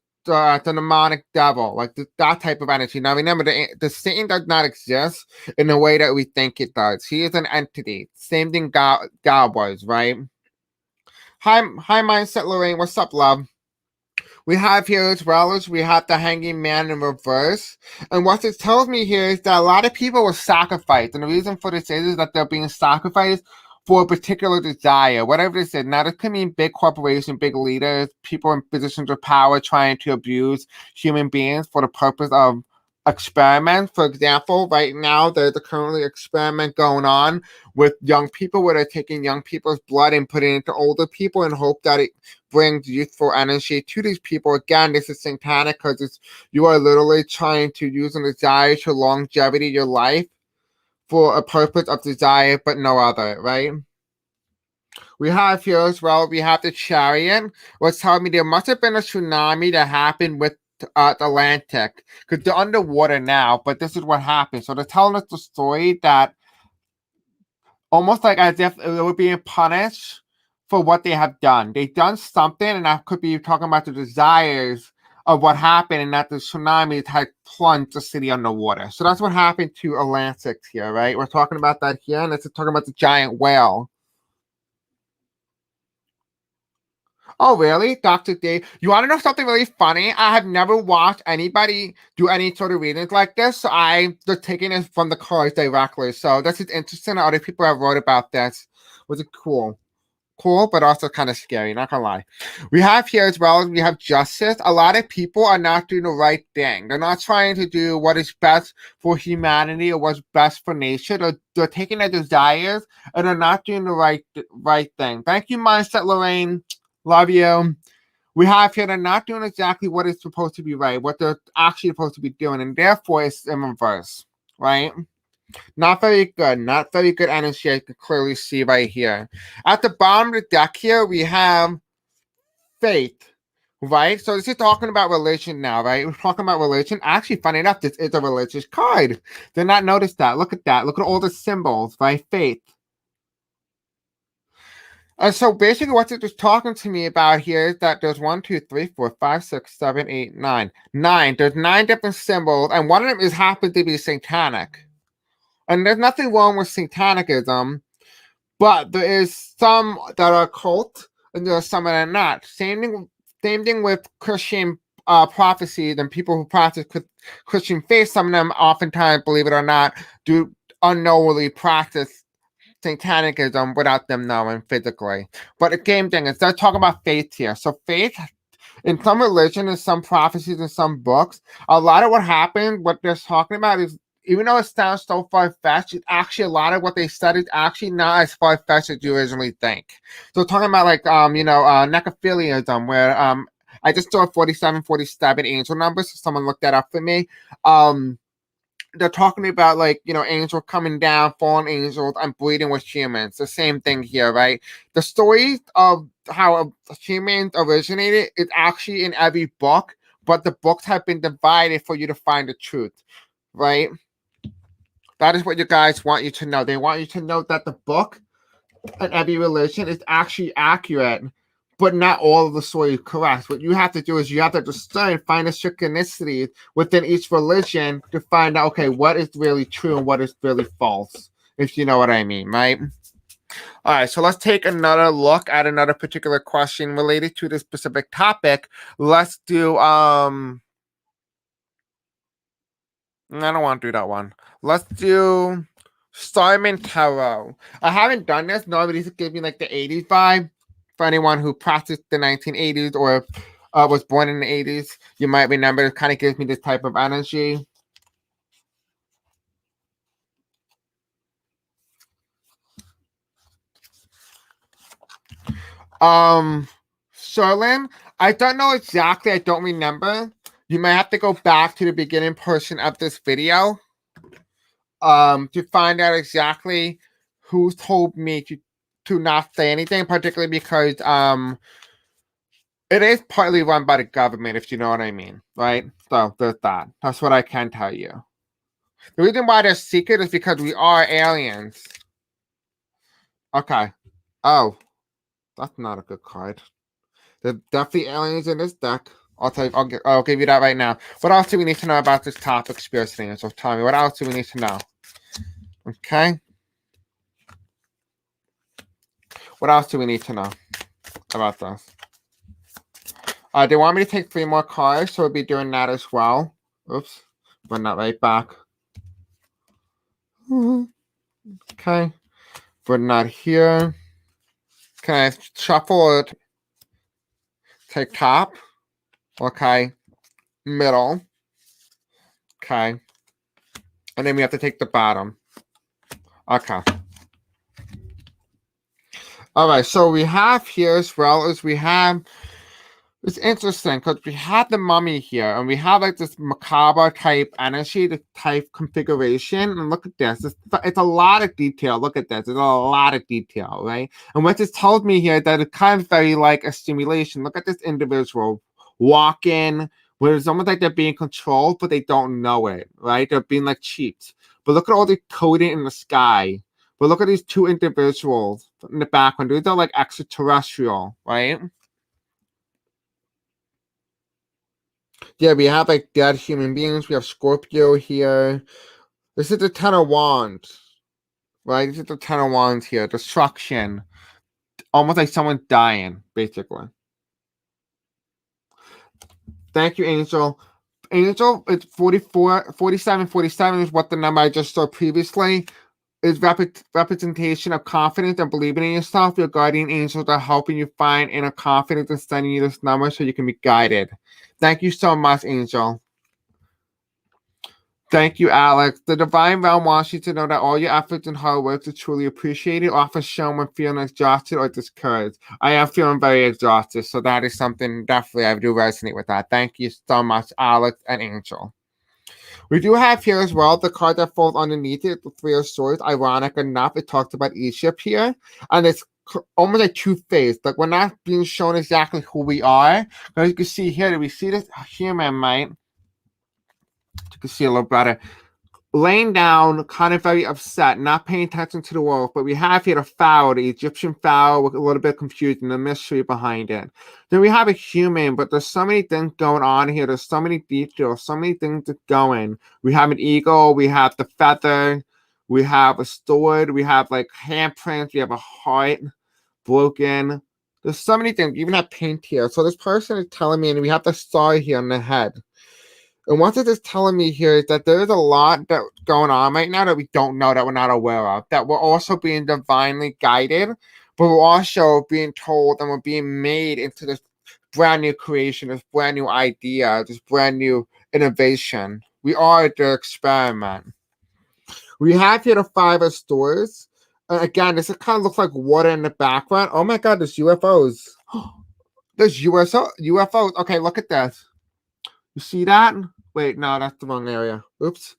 demonic devil, like that type of energy. Now remember, the Satan does not exist in the way that we think it does. He is an entity. Same thing God was, right? Hi, Mindset Lorraine. What's up, love? We have here as well as we have the Hanging Man in reverse. And what this tells me here is that a lot of people were sacrificed. And the reason for this is that they're being sacrificed for a particular desire, whatever this is. Now, this could mean big corporations, big leaders, people in positions of power trying to abuse human beings for the purpose of experiments. For example, right now, there's a currently experiment going on with young people where they're taking young people's blood and putting it into older people in hope that it brings youthful energy to these people. Again, this is satanic because you are literally trying to use a desire to longevity your life for a purpose of desire, but no other, right? We have here as well, we have the Chariot, what's telling me there must have been a tsunami that happened with the Atlantic, because they're underwater now, but this is what happened. So they're telling us the story that almost like as if they were being punished for what they have done. They've done something, and that could be talking about the desires of what happened, and that the tsunami had plunged the city underwater. So that's what happened to Atlantic here, right? We're talking about that here, and it's talking about the giant whale. Oh, really? Dr. Dave? You want to know something really funny? I have never watched anybody do any sort of readings like this, so I'm just taking it from the cards directly. So this is interesting. Other people have wrote about this. Was it cool? Cool, but also kind of scary, not gonna lie. We have here as well, we have justice. A lot of people are not doing the right thing. They're not trying to do what is best for humanity or what's best for nature. They're taking their desires and they're not doing the right thing. Thank you, Mindset Lorraine. Love you. We have here they're not doing exactly what is supposed to be right, what they're actually supposed to be doing, and therefore it's in reverse, right? Not very good. Not very good energy. I can clearly see right here. At the bottom of the deck here, we have faith, right? So this is talking about religion now, right? We're talking about religion. Actually, funny enough, this is a religious card. Did not notice that. Look at that. Look at all the symbols, right? Faith. And so basically what it is talking to me about here is that there's 1, 2, 3, 4, 5, 6, 7, 8, 9. 9. There's 9 different symbols, and one of them is happens to be satanic. And there's nothing wrong with satanicism, but there is some that are cult, and there are some that are not. Same thing with Christian prophecies and people who practice Christian faith. Some of them, oftentimes, believe it or not, do unknowingly practice satanicism without them knowing physically. But the same thing is they're talking about faith here. So faith in some religion, in some prophecies, in some books, a lot of what happened, what they're talking about is even though it sounds so far-fetched, it's actually a lot of what they said is actually not as far-fetched as you originally think. So talking about like necrophilianism, where I just saw 4747 angel numbers, so someone looked that up for me. They're talking about like angels coming down, fallen angels, and breeding with humans. The same thing here, right? The stories of how humans originated is actually in every book, but the books have been divided for you to find the truth, right? That is what you guys want you to know. They want you to know that the book and every religion is actually accurate, but not all of the story is correct. What you have to do is you have to discern, find the synchronicities within each religion to find out, okay, what is really true and what is really false, if you know what I mean, right? All right, so let's take another look at another particular question related to this specific topic. Let's do I don't want to do that one. Let's do Simon Tarot. I haven't done this. Nobody's giving me like the 80s vibe. For anyone who practiced the 1980s or was born in the 80s, you might remember it kind of gives me this type of energy. Sherlyn, I don't know exactly. I don't remember. You might have to go back to the beginning portion of this video to find out exactly who told me to not say anything, particularly because it is partly run by the government, if you know what I mean, right? So there's that. That's what I can tell you. The reason why they're secret is because we are aliens. Okay. Oh, that's not a good card. There's definitely aliens in this deck. I'll give you that right now. What else do we need to know about this topic, Spirit Singers? So tell me, what else do we need to know? Okay. What else do we need to know about this? They want me to take 3 more cards, so we'll be doing that as well. Oops, run that right back. Okay, put that here. Can I shuffle it? Take top. Okay, middle. Okay, and then we have to take the bottom. Okay. All right, so we have here as well as we have. It's interesting because we have the mummy here and we have like this macabre type energy, the type configuration. And look at this. It's a lot of detail. Look at this. There's a lot of detail, right? And what this tells me here that it's kind of very like a stimulation. Look at this individual walking where it's almost like they're being controlled, but they don't know it, right? They're being like cheats. But look at all the coding in the sky. But look at these 2 individuals in the background. These are like extraterrestrial, right? Yeah, we have like dead human beings. We have Scorpio here. This is the 10 of Wands, right? This is the 10 of Wands here. Destruction. Almost like someone dying, basically. Thank you, Angel. Angel, it's 44, 47, 47 is what the number I just saw previously. Is representation of confidence and believing in yourself. Your guardian angels are helping you find inner confidence and sending you this number so you can be guided. Thank you so much, Angel. Thank you, Alex. The divine realm wants you to know that all your efforts and hard work are truly appreciated, often shown when feeling exhausted or discouraged. I am feeling very exhausted, so that is something definitely I do resonate with that. Thank you so much, Alex and Angel. We do have here as well the card that falls underneath it, the 3 of Swords. Ironic enough, it talks about Egypt here, and it's almost like two-faced. Like we're not being shown exactly who we are. But you can see here, we see this human, right? You can see a little better. Laying down, kind of very upset, not paying attention to the world. But we have here the Pharaoh, the Egyptian Pharaoh, with a little bit of confusion, the mystery behind it. Then we have a human, but there's so many things going on here. There's so many details, so many things that going. We have an eagle, we have the feather, we have a sword, we have like handprints, we have a heart broken. There's so many things. We even have paint here. So this person is telling me, and we have the star here on the head. And what it is telling me here is that there is a lot that's going on right now that we don't know, that we're not aware of, that we're also being divinely guided, but we're also being told and we're being made into this brand new creation, this brand new idea, this brand new innovation. We are the experiment. We have here the 5 of Swords. Again, this kind of looks like water in the background. Oh my God, there's UFOs. There's UFOs. Okay, look at this. You see that? Wait, no, that's the wrong area. Oops.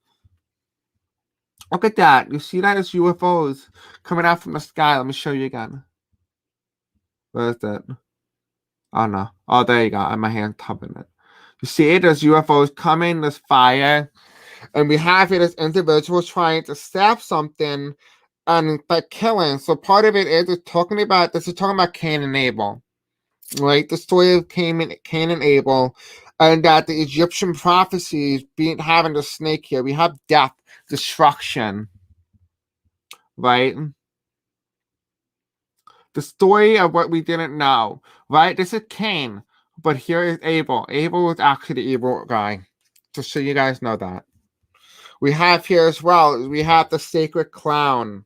Look at that. You see that? It's UFOs coming out from the sky. Let me show you again. Where is that? Oh, no. Oh, there you go. I have my hand tapping it. You see it? There's UFOs coming. There's fire. And we have here this individual trying to stab something and by killing. So part of it is talking about Cain and Abel. Right? The story of Cain and Abel. And that the Egyptian prophecies having the snake here. We have death, destruction, right? The story of what we didn't know, right? This is Cain, but here is Abel. Abel was actually the evil guy, just so you guys know that. We have here as well, we have the sacred clown.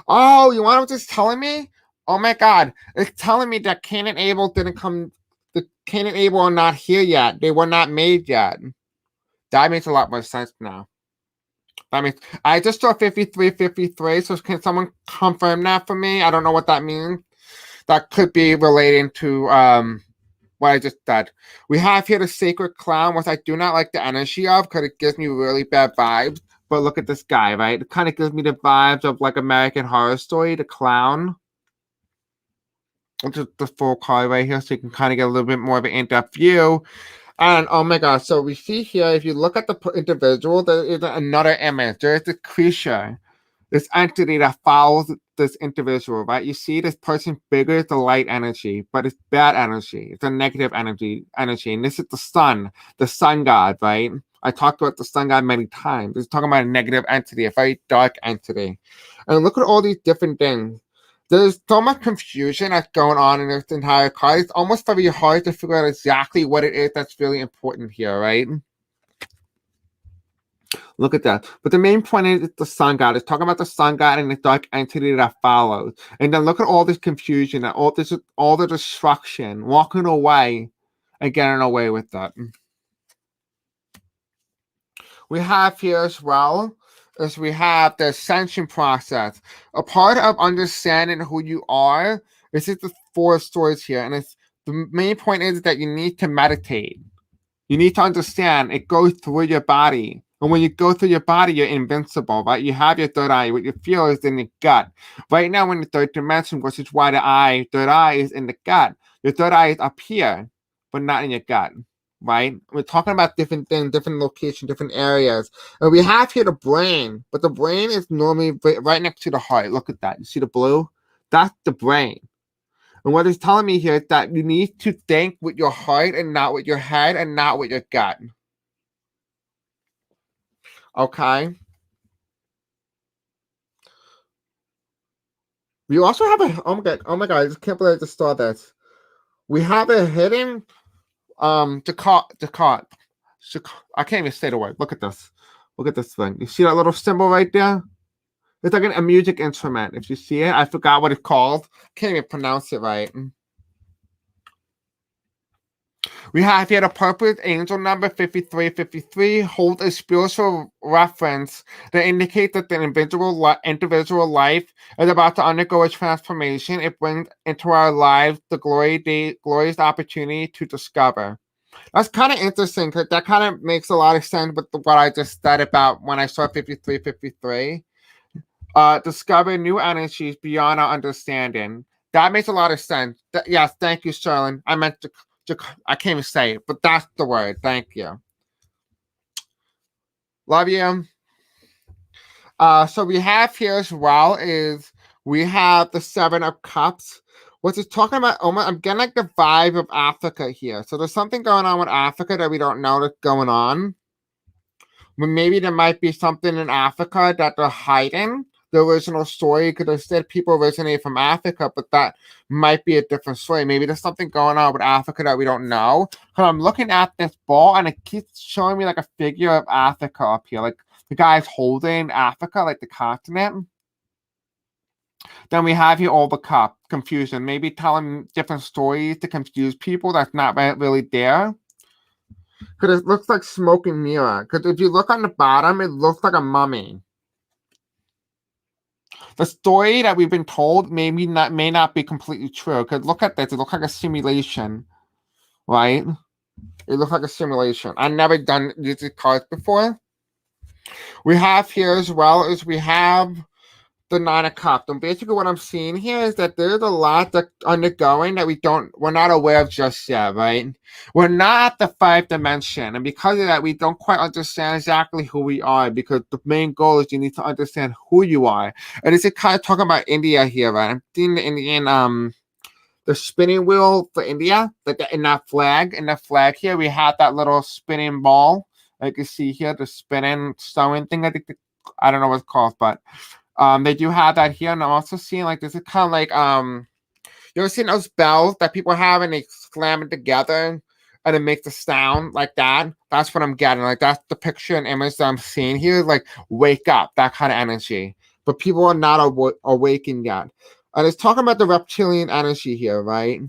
Oh, you want what it's telling me? Oh my God, it's telling me that Cain and Abel didn't come. The Cain and Abel are not here yet. They were not made yet. That makes a lot more sense now. That means I just saw 53. So can someone confirm that for me? I don't know what that means. That could be relating to what I just said. We have here the sacred clown, which I do not like the energy of because it gives me really bad vibes. But look at this guy, right? It kind of gives me the vibes of like American Horror Story, the clown. Just the full card right here, so you can kind of get a little bit more of an in-depth view. And oh my God, so we see here, if you look at the individual, there is another image. There is this creature, this entity that follows this individual, right? You see this person bigger, the light energy, but it's bad energy. It's a negative energy. And this is the sun god, right? I talked about the sun god many times. It's talking about a negative entity, a very dark entity. And look at all these different things. There's so much confusion that's going on in this entire card. It's almost very hard to figure out exactly what it is that's really important here, right? Look at that. But the main point is the sun god. It's talking about the sun god and the dark entity that follows. And then look at all this confusion and all the destruction, walking away and getting away with that. We have here as well is we have the ascension process. A part of understanding who you are, this is the 4 stories here, and it's the main point is that you need to meditate. You need to understand it goes through your body. And when you go through your body, you're invincible, right? You have your third eye. What you feel is in your gut. Right now, in the third dimension, which is why the third eye is in the gut. Your third eye is up here, but not in your gut, right? We're talking about different things, different locations, different areas. And we have here the brain, but the brain is normally right next to the heart. Look at that. You see the blue? That's the brain. And what it's telling me here is that you need to think with your heart and not with your head and not with your gut. Okay. We also have a oh my god, I just can't believe I just saw this. We have a hidden Descartes. I can't even say the word. Look at this. Look at this thing. You see that little symbol right there? It's like a music instrument. If you see it, I forgot what it's called. Can't even pronounce it right. We have here the purpose angel number 5353 holds a spiritual reference that indicates that the individual life is about to undergo a transformation. It brings into our lives the glorious opportunity to discover. That's kind of interesting because that kind of makes a lot of sense with what I just said about when I saw 5353. Discover new energies beyond our understanding. That makes a lot of sense. Yes, thank you, Sterling. I meant to I can't even say it, but that's the word. Thank you. Love you. So we have here as well is we have the 7 of Cups, which is talking about, I'm getting like the vibe of Africa here. So there's something going on with Africa that we don't know that's going on. But maybe there might be something in Africa that they're hiding. The original story, because they said people originate from Africa, but that might be a different story. Maybe there's something going on with Africa that we don't know. Because I'm looking at this ball and it keeps showing me like a figure of Africa up here, like the guy's holding Africa, like the continent. Then we have here all the confusion, maybe telling different stories to confuse people that's not really there. Because it looks like smoke and mirror. Because if you look on the bottom, it looks like a mummy. The story that we've been told may not be completely true. Because look at this, it looks like a simulation, right? It looks like a simulation. I've never done these cards before. We have here as well is we have the 9 of Cups. And basically what I'm seeing here is that there's a lot that's undergoing that we're not aware of just yet, right? We're not at the 5th dimension. And because of that, we don't quite understand exactly who we are, because the main goal is you need to understand who you are. And it's kind of talking about India here, right? I'm seeing the Indian, the spinning wheel for India, like in that flag. In the flag here, we have that little spinning ball. Like you see here, the spinning sewing thing. I don't know what it's called, but they do have that here. And I'm also seeing like this is kind of like you ever seen those bells that people have and they slam it together and it makes a sound like that? That's what I'm getting. Like that's the picture and image that I'm seeing here. Like wake up, that kind of energy. But people are not awakened yet. And it's talking about the reptilian energy here, right?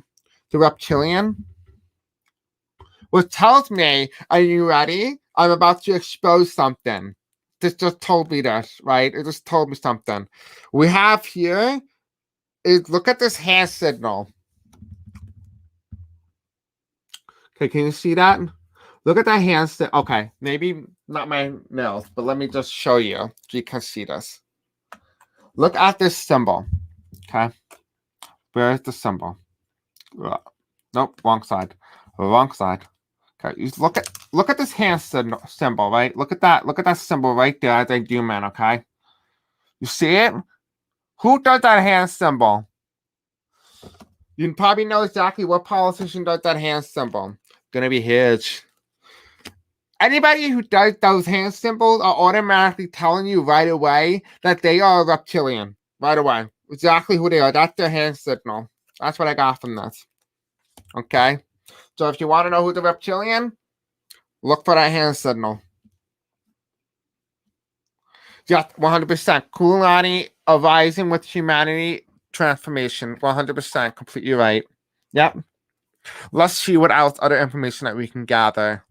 The reptilian. Which tells me, are you ready? I'm about to expose something. This just told me this, right? It just told me something. We have here is look at this hand signal. Okay, can you see that? Look at that hand signal. Okay, maybe not my nails, but let me just show you so you can see this. Look at this symbol. Okay, where is the symbol? Nope, wrong side. Wrong side. Okay, you look at this hand symbol, right? Look at that symbol right there as I zoom in, okay? You see it? Who does that hand symbol? You probably know exactly what politician does that hand symbol. Gonna be huge. Anybody who does those hand symbols are automatically telling you right away that they are a reptilian. Right away. exactly who they are. That's their hand signal. That's what I got from this. Okay? So if you want to know who's a reptilian, look for that hand signal. Yeah, 100%. Kulani arising with humanity transformation. 100%. Completely right. Yep. Let's see what else other information that we can gather.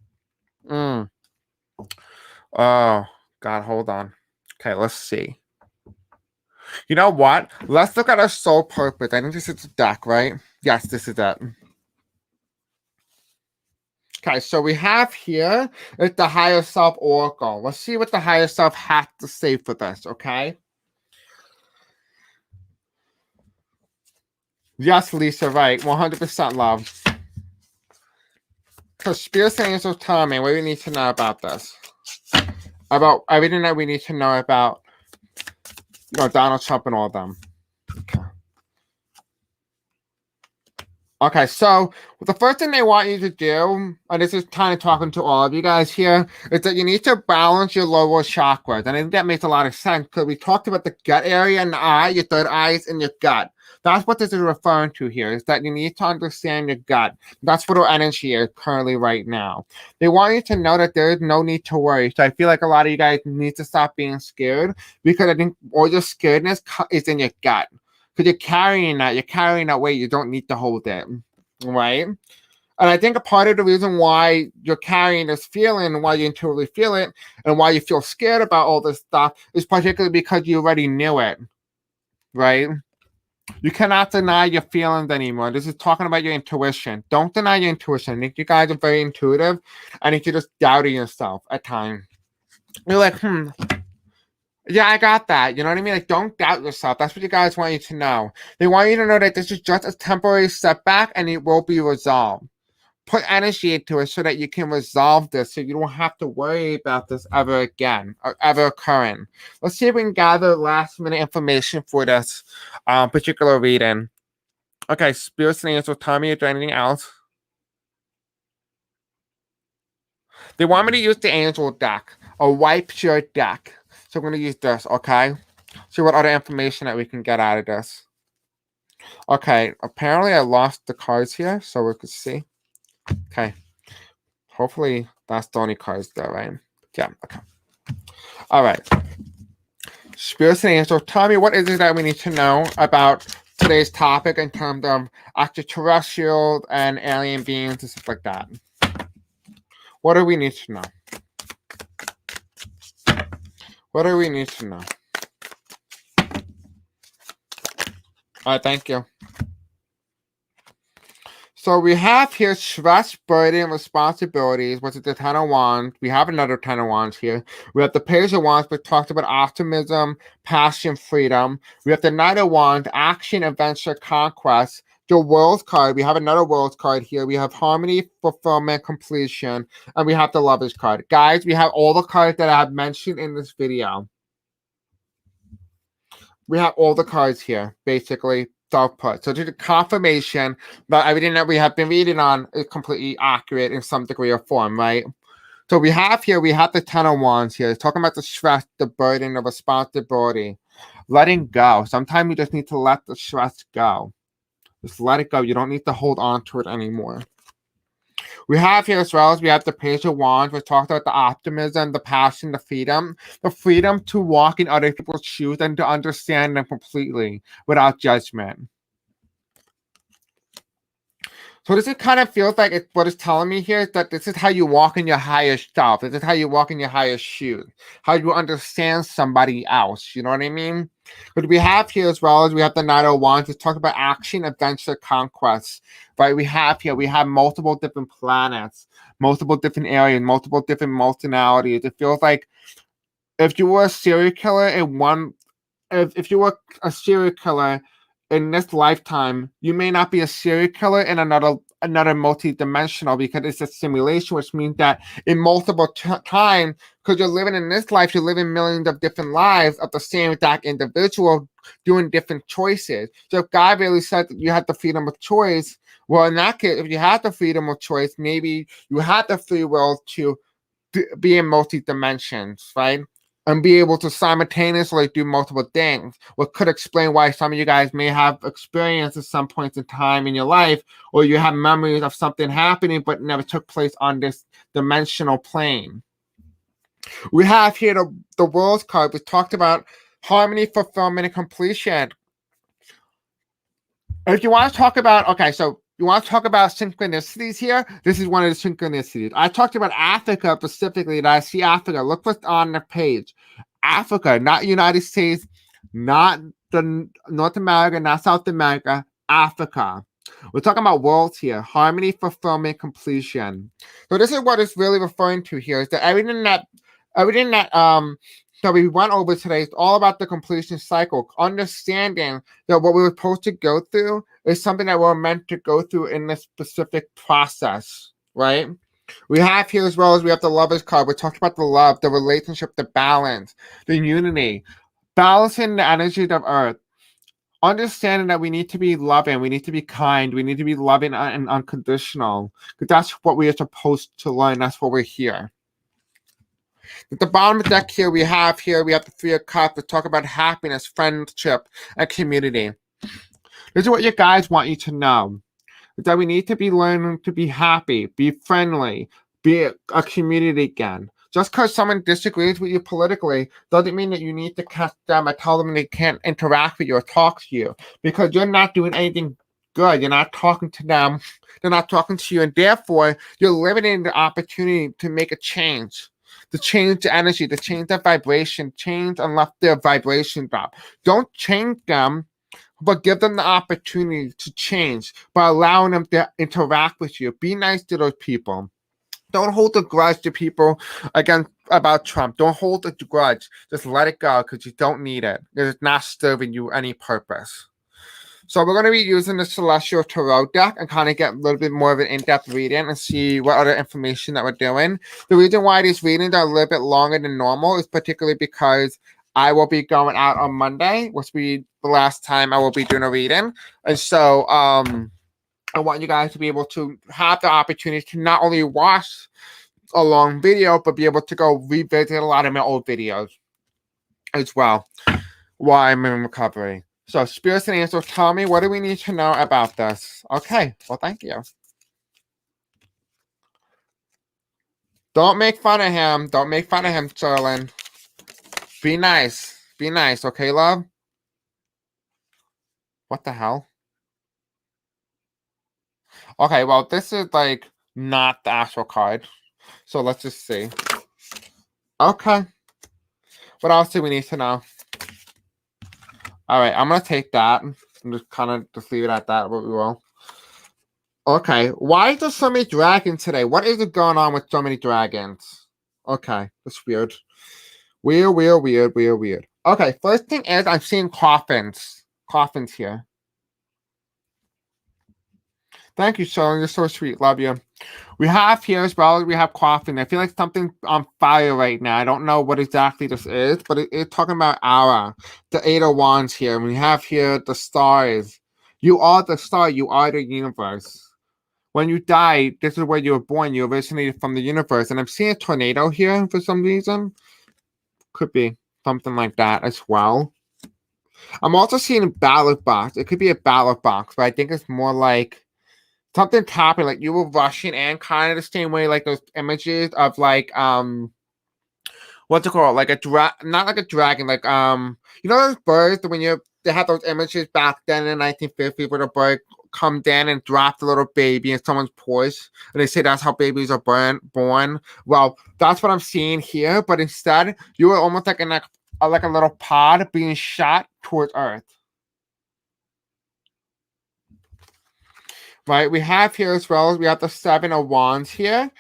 Oh, God, hold on. Okay, let's see. You know what? Let's look at our soul purpose. I think this is the deck, right? Yes, this is it. Okay, so we have here is the higher self oracle. Let's see what the higher self has to say for this, okay? Yes, Lisa, right. 100% love. So Spirit Sayings will tell me what we need to know about this. About everything that we need to know about, Donald Trump and all of them. Okay, so the first thing they want you to do, and this is kind of talking to all of you guys here, is that you need to balance your lower chakras. And I think that makes a lot of sense because we talked about the gut area and the eye, your third eye is in your gut. That's what this is referring to here, is that you need to understand your gut. That's what our energy is currently right now. They want you to know that there is no need to worry. So I feel like a lot of you guys need to stop being scared because I think all your scaredness is in your gut. Because you're carrying that weight, you don't need to hold it, right? And I think a part of the reason why you're carrying this feeling and why you intuitively feel it and why you feel scared about all this stuff is particularly because you already knew it, right? You cannot deny your feelings anymore. This is talking about your intuition. Don't deny your intuition. I think you guys are very intuitive. I think you're just doubting yourself at times. You're like, yeah, I got that. You know what I mean? Like, don't doubt yourself. That's what you guys want you to know. They want you to know that this is just a temporary setback and it will be resolved. Put energy into it so that you can resolve this so you don't have to worry about this ever again or ever occurring. Let's see if we can gather last minute information for this particular reading. Okay, Spirits and Angels, tell me if there's anything else. They want me to use the Angel deck, a white pure deck. So I'm going to use this, okay? See what other information that we can get out of this. Okay, apparently I lost the cards here, so we could see. Okay. Hopefully that's the only cards there, right? Yeah, okay. All right. Spirits and Angels, tell me what is it that we need to know about today's topic in terms of extraterrestrial and alien beings and stuff like that. What do we need to know? What do we need to know? All right, thank you. So we have here stress, burden, and responsibilities, which is the Ten of Wands. We have another Ten of Wands here. We have the Page of Wands, which talks about optimism, passion, freedom. We have the Knight of Wands, action, adventure, conquest. The World's card, we have another World's card here. We have harmony, fulfillment, completion, and we have the Lover's card. Guys, we have all the cards that I have mentioned in this video. We have all the cards here, basically. Self-put. So just a confirmation that everything that we have been reading on is completely accurate in some degree or form, right? So we have the Ten of Wands here. It's talking about the stress, the burden, the responsibility. Letting go. Sometimes you just need to let the stress go. Just let it go. You don't need to hold on to it anymore. We have here as well as we have the Page of Wands, which talks about the optimism, the passion, the freedom to walk in other people's shoes and to understand them completely without judgment. So this kind of feels like what it's telling me here is that this is how you walk in your highest self. This is how you walk in your highest shoes. How you understand somebody else. You know what I mean? But we have here as well as we have the Knight of Wands. It's talking about action, adventure, conquest. Right? We have multiple different planets, multiple different areas, multiple different multinalities. It feels like if you were a serial killer if you were a serial killer in this lifetime, you may not be a serial killer in another multi-dimensional because it's a simulation, which means that in multiple time, because you're living in this life, you're living millions of different lives of the same exact individual doing different choices. So if God really said that you had the freedom of choice, well, in that case, if you had the freedom of choice, maybe you had the free will to be in multi-dimensions, right? and be able to simultaneously do multiple things, what could explain why some of you guys may have experienced at some points in time in your life, or you have memories of something happening but never took place on this dimensional plane. We have here the World's card. We talked about harmony, fulfillment, and completion. If you want to talk about, okay, so you want to talk about synchronicities here? This is one of the synchronicities. I talked about Africa specifically, and I see Africa. Look what's on the page. Africa, not United States, not the North America, not South America, Africa. We're talking about worlds here. Harmony, fulfillment, completion. So this is what it's really referring to here, is that everything that that we went over today is all about the completion cycle, understanding that what we were supposed to go through is something that we're meant to go through in this specific process, right? We have here, as well as we have the Lover's card. We talked about the love, the relationship, the balance, the unity, balancing the energies of Earth, understanding that we need to be loving, we need to be kind, we need to be loving and unconditional, because that's what we are supposed to learn. That's what we're here. At the bottom of the deck here, we have the Three of Cups to talk about happiness, friendship, and community. This is what you guys want you to know, that we need to be learning to be happy, be friendly, be a community again. Just because someone disagrees with you politically doesn't mean that you need to cut them or tell them they can't interact with you or talk to you, because you're not doing anything good. You're not talking to them. They're not talking to you, and therefore you're limiting the opportunity to make a change. To change the energy, to change the vibration, change and let their vibration drop. Don't change them, but give them the opportunity to change by allowing them to interact with you. Be nice to those people. Don't hold a grudge to people again about Trump. Don't hold a grudge. Just let it go, because you don't need it. It's not serving you any purpose. So we're going to be using the Celestial Tarot deck and kind of get a little bit more of an in-depth reading and see what other information that we're doing. The reason why these readings are a little bit longer than normal is particularly because I will be going out on Monday, which will be the last time I will be doing a reading. And so I want you guys to be able to have the opportunity to not only watch a long video, but be able to go revisit a lot of my old videos as well while I'm in recovery. So, spirits and angels, tell me, what do we need to know about this? Okay, well, thank you. Don't make fun of him. Don't make fun of him, Sterling. Be nice. Be nice, okay, love? What the hell? Okay, well, this is, like, not the actual card. So, let's just see. Okay. What else do we need to know? All right, I'm going to take that and just kind of just leave it at that, but we will. Okay, why is there so many dragons today? What is it going on with so many dragons? Okay, that's weird. Weird. Okay, first thing is I'm seeing coffins. Coffins here. Thank you, Sharon. You're so sweet. Love you. We have here as well, we have coffin. I feel like something's on fire right now. I don't know what exactly this is, but it's talking about Aura, the Eight of Wands here. And we have here the stars. You are the star. You are the universe. When you die, this is where you were born. You originated from the universe. And I'm seeing a tornado here for some reason. Could be something like that as well. I'm also seeing a ballot box. It could be a ballot box, but I think it's more like something happened, like you were rushing in, kind of the same way, like those images of like what's it called? Like not like a dragon, like you know those birds that when they had those images back then in the 1950s where the bird come down and drop the little baby in someone's porch, and they say that's how babies are born. Well, that's what I'm seeing here, but instead you were almost like in like a little pod being shot towards Earth. Right, we have here as well as we have the Seven of Wands here.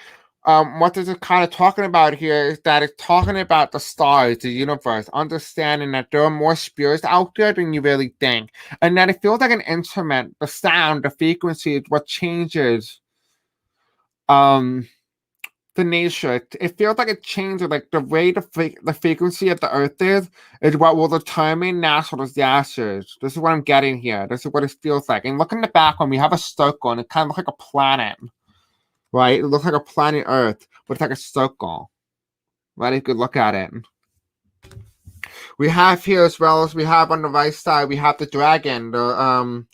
What this is kind of talking about here is that it's talking about the stars, the universe, understanding that there are more spirits out there than you really think, and that it feels like an instrument. The sound, the frequency is what changes the nature. It feels like it changes, like the way the frequency of the Earth is what will determine natural disasters. This is what I'm getting here. This is what it feels like. And look in the back when we have a circle, and it kind of looks like a planet, right? It looks like a planet Earth, but it's like a circle, right? You could look at it. We have here as well as we have on the right side, we have the dragon, the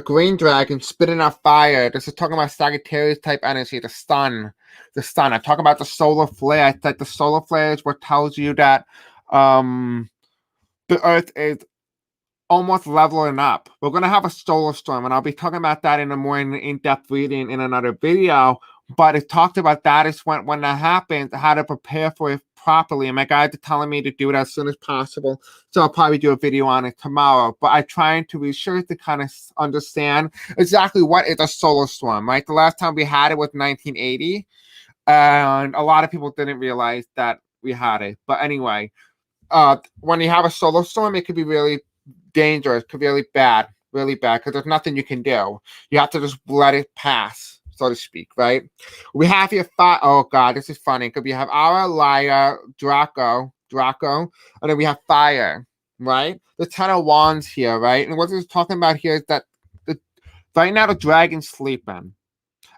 green dragon spitting out fire. This is talking about Sagittarius type energy, the sun. The sun. I talk about the solar flare. I said the solar flare is what tells you that the earth is almost leveling up. We're going to have a solar storm, and I'll be talking about that in a more in-depth reading in another video. But it talked about that is when that happens, how to prepare for it properly. And my guides are telling me to do it as soon as possible. So I'll probably do a video on it tomorrow. But I'm trying to be sure to kind of understand exactly what is a solar storm, right? The last time we had it was 1980. And a lot of people didn't realize that we had it. But anyway, when you have a solar storm, it could be really dangerous, could be really bad, because there's nothing you can do. You have to just let it pass, so to speak, right? We have here oh god, this is funny, because we have our liar, Draco, and then we have fire, right? The 10 of Wands here, right? And what it's talking about here is that right now the dragon's sleeping.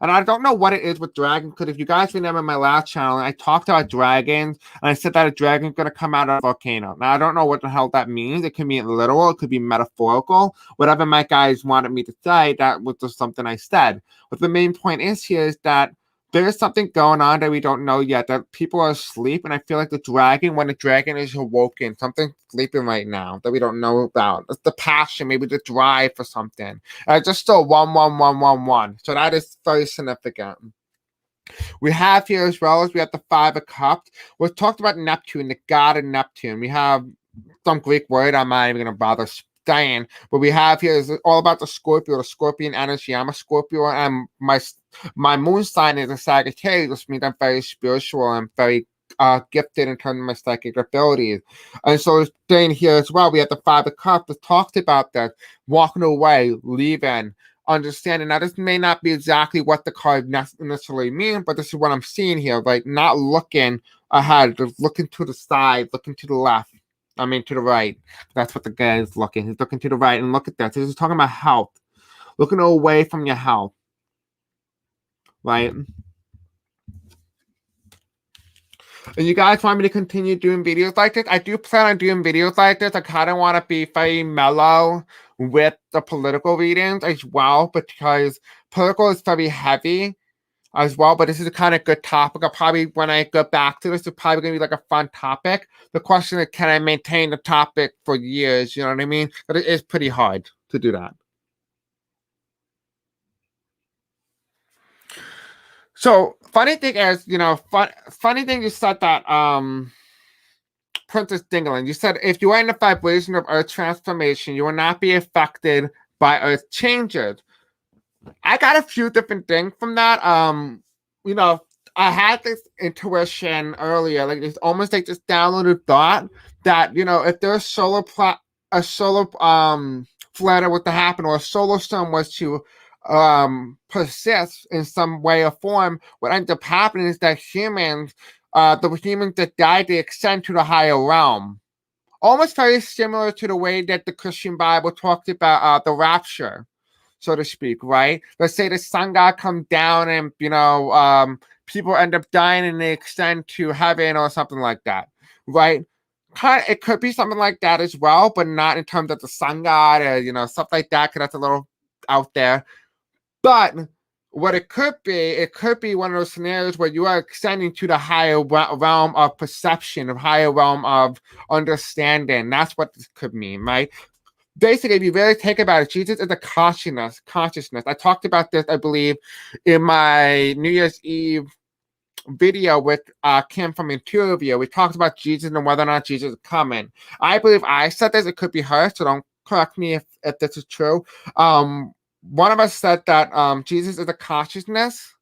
And I don't know what it is with dragons, because if you guys remember my last channel, I talked about dragons, and I said that a dragon's going to come out of a volcano. Now, I don't know what the hell that means. It could be literal. It could be metaphorical. Whatever my guys wanted me to say, that was just something I said. But the main point is here is that there is something going on that we don't know yet, that people are asleep, and I feel like the dragon, when the dragon is awoken, something's sleeping right now that we don't know about. It's the passion, maybe the drive for something. Just still 11111. So that is very significant. We have here as well as we have the 5 of Cups. We talked about Neptune, the god of Neptune. We have some Greek word I'm not even going to bother saying, but we have here is all about the Scorpion energy. I'm a Scorpio, and my moon sign is a Sagittarius, which means I'm very spiritual and very gifted in terms of my psychic abilities. And so staying here as well, we have the 5 of Cups that talked about that, walking away, leaving, understanding. Now, this may not be exactly what the card necessarily means, but this is what I'm seeing here, like not looking ahead, just looking to the side, looking to the left. I mean, to the right. That's what the guy is looking. He's looking to the right, and look at that. So he's talking about health. Looking away from your health. Right? And you guys want me to continue doing videos like this? I do plan on doing videos like this. I kind of want to be very mellow with the political readings as well, because political is very heavy as well, but this is a kind of good topic. I'll probably, when I go back to this, it's probably going to be like a fun topic. The question is, can I maintain the topic for years? You know what I mean? But it is pretty hard to do that. So, funny thing is, funny thing you said that, Princess Dingling, you said if you are in the vibration of Earth transformation, you will not be affected by Earth changes. I got a few different things from that. I had this intuition earlier, like it's almost like this downloaded thought that if there's a solar flare was to happen, or a solar storm was to persist in some way or form, what ends up happening is that the humans that died, they ascend to the higher realm. Almost very similar to the way that the Christian Bible talked about the rapture, so to speak, right? Let's say the sun god comes down and, people end up dying and they extend to heaven or something like that, right? It could be something like that as well, but not in terms of the sun god or, stuff like that, because that's a little out there. But what it could be one of those scenarios where you are extending to the higher realm of perception, of higher realm of understanding. That's what this could mean, right? Basically, if you really think about it, Jesus is a consciousness. I talked about this, I believe, in my New Year's Eve video with Kim from Intuitive. We talked about Jesus and whether or not Jesus is coming. I believe I said this. It could be her, so don't correct me if this is true. One of us said that Jesus is a consciousness,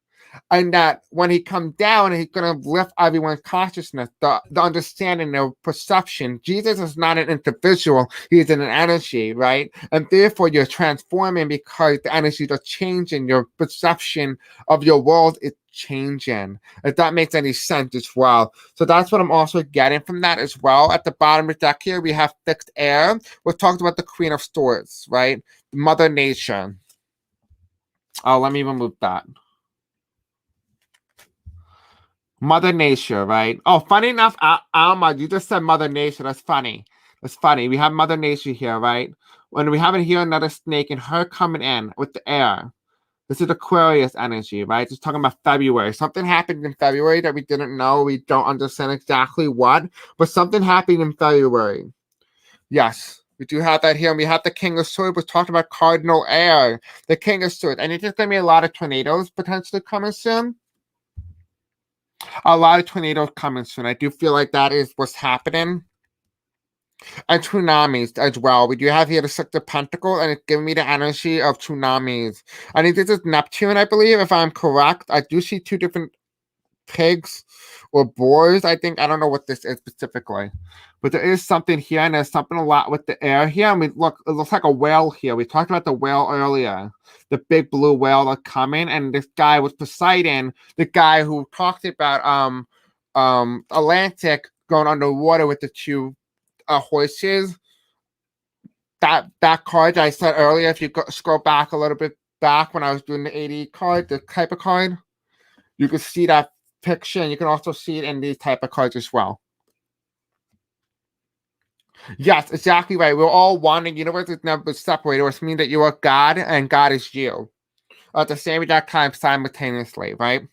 and that when he comes down, he's going to lift everyone's consciousness, the understanding, the perception. Jesus is not an individual. He's an energy, right? And therefore, you're transforming because the energies are changing. Your perception of your world is changing, if that makes any sense as well. So that's what I'm also getting from that as well. At the bottom of the deck here, we have fixed air. We're talking about the Queen of Swords, right? Mother Nature. Oh, let me remove that. Mother Nature, right? Oh, funny enough, Alma, you just said Mother Nature. That's funny. It's funny. We have Mother Nature here, right? When we have it here, another snake and her coming in with the air. This is Aquarius energy, right? Just talking about February. Something happened in February that we didn't know. We don't understand exactly what, but something happened in February. Yes, we do have that here. And we have the King of Swords, which talked about cardinal air. The King of Swords. And it's just going to be a lot of tornadoes potentially coming soon. A lot of tornadoes coming soon. I do feel like that is what's happening. And tsunamis as well. We do have here the Six of Pentacles, and it's giving me the energy of tsunamis. I think this is Neptune, I believe, if I'm correct. I do see two different pigs or boars, I think. I don't know what this is specifically. But there is something here, and there's something a lot with the air here. I mean, look, it looks like a whale here. We talked about the whale earlier. The big blue whale that's coming, and this guy was Poseidon, the guy who talked about Atlantic going underwater with the two horses. That card I said earlier, if you scroll back a little bit back when I was doing the 80 card, the type of card, you can see that picture, and you can also see it in these type of cards as well. Yes, exactly right. We're all one. The universe is never separated, which means that you are God and God is you at the same exact time simultaneously, right?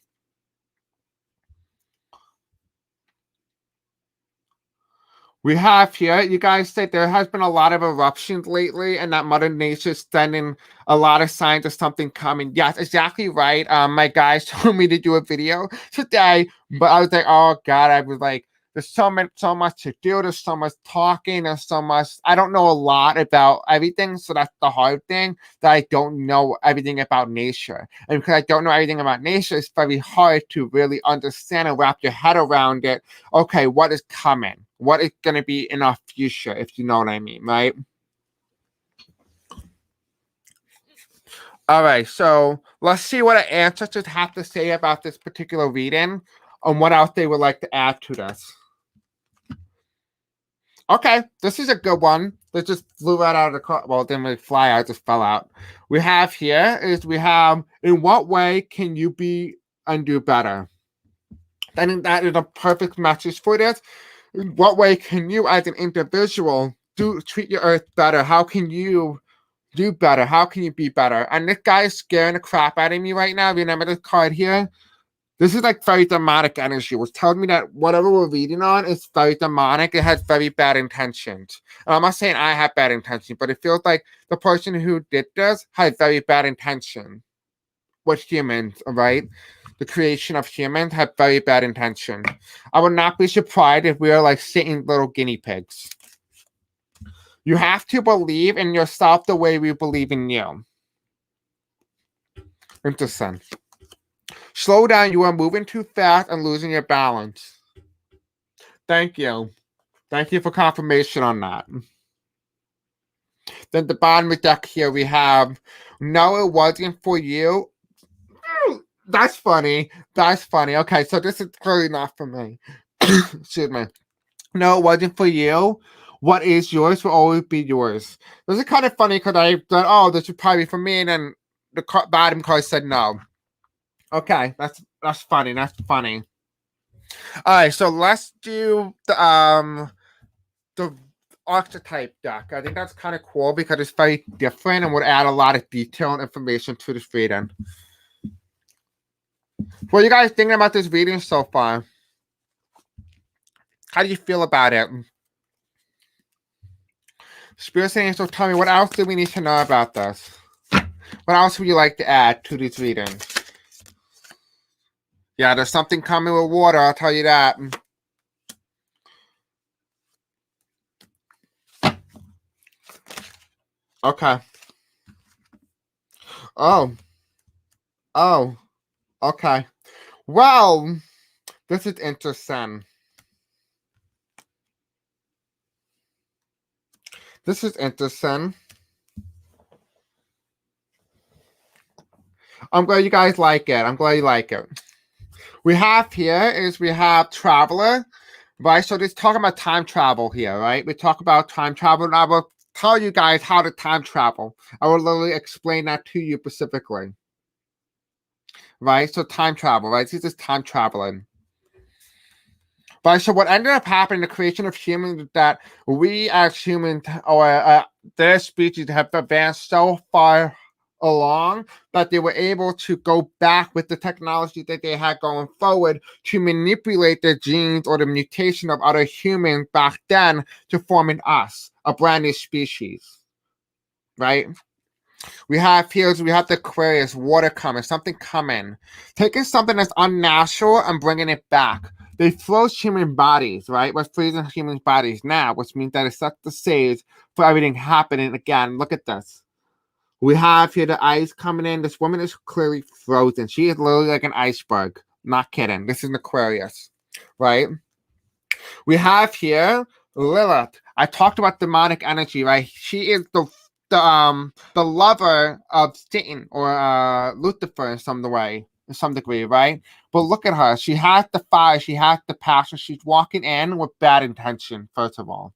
We have here, you guys say there has been a lot of eruptions lately, and that Mother Nature is sending a lot of signs of something coming. Yes, exactly right. My guys told me to do a video today, but I was like, oh God, I was like, there's so much to do. There's so much talking. There's so much. I don't know a lot about everything, so that's the hard thing, that I don't know everything about nature. And because I don't know everything about nature, it's very hard to really understand and wrap your head around it. Okay, what is coming? What is going to be in our future, if you know what I mean, right? All right, so let's see what our ancestors have to say about this particular reading and what else they would like to add to this. Okay, this is a good one. That just flew right out of the car. Well, it didn't really fly out, it just fell out. We have here is we have, in what way can you be and do better? I think that is a perfect message for this. In what way can you, as an individual, treat your earth better? How can you do better? How can you be better? And this guy is scaring the crap out of me right now. Remember this card here? This is like very demonic energy. It was telling me that whatever we're reading on is very demonic. It has very bad intentions. And I'm not saying I have bad intentions, but it feels like the person who did this had very bad intention with humans, right? The creation of humans had very bad intention. I would not be surprised if we are like Satan's little guinea pigs. You have to believe in yourself the way we believe in you. Interesting. Slow down. You are moving too fast and losing your balance. Thank you. Thank you for confirmation on that. Then the bottom of the deck here we have, no, it wasn't for you. That's funny. That's funny. Okay, so this is clearly not for me. Excuse me. No, it wasn't for you. What is yours will always be yours. This is kind of funny because I thought, oh, this would probably be for me, and then the bottom card said no. Okay, that's funny. That's funny. All right, so let's do the archetype deck. I think that's kind of cool because it's very different and would add a lot of detail and information to this reading. What are you guys thinking about this reading so far? How do you feel about it? Spirit Angels, tell me, what else do we need to know about this? What else would you like to add to these readings? Yeah, there's something coming with water, I'll tell you that. Okay. Oh. Okay. Well, this is interesting. This is interesting. I'm glad you guys like it. I'm glad you like it. We have Traveler, right? So this talking about time travel here, right? We talk about time travel, and I will tell you guys how to time travel. I will literally explain that to you specifically. Right? So time travel, right? This is time traveling. But so what ended up happening, the creation of humans, is that we as humans, or their species, have advanced so far along that they were able to go back with the technology that they had going forward to manipulate the genes or the mutation of other humans back then to forming us, a brand new species, right? We have here, we have the Aquarius, water coming, something coming. Taking something that's unnatural and bringing it back. They froze human bodies, right? We're freezing human bodies now, which means that it sets the stage for everything happening again. Look at this. We have here the ice coming in. This woman is clearly frozen. She is literally like an iceberg. Not kidding. This is an Aquarius, right? We have here Lilith. I talked about demonic energy, right? She is the lover of Satan or Lucifer in some degree, right? But look at her. She has the fire, she has the passion, she's walking in with bad intention, first of all.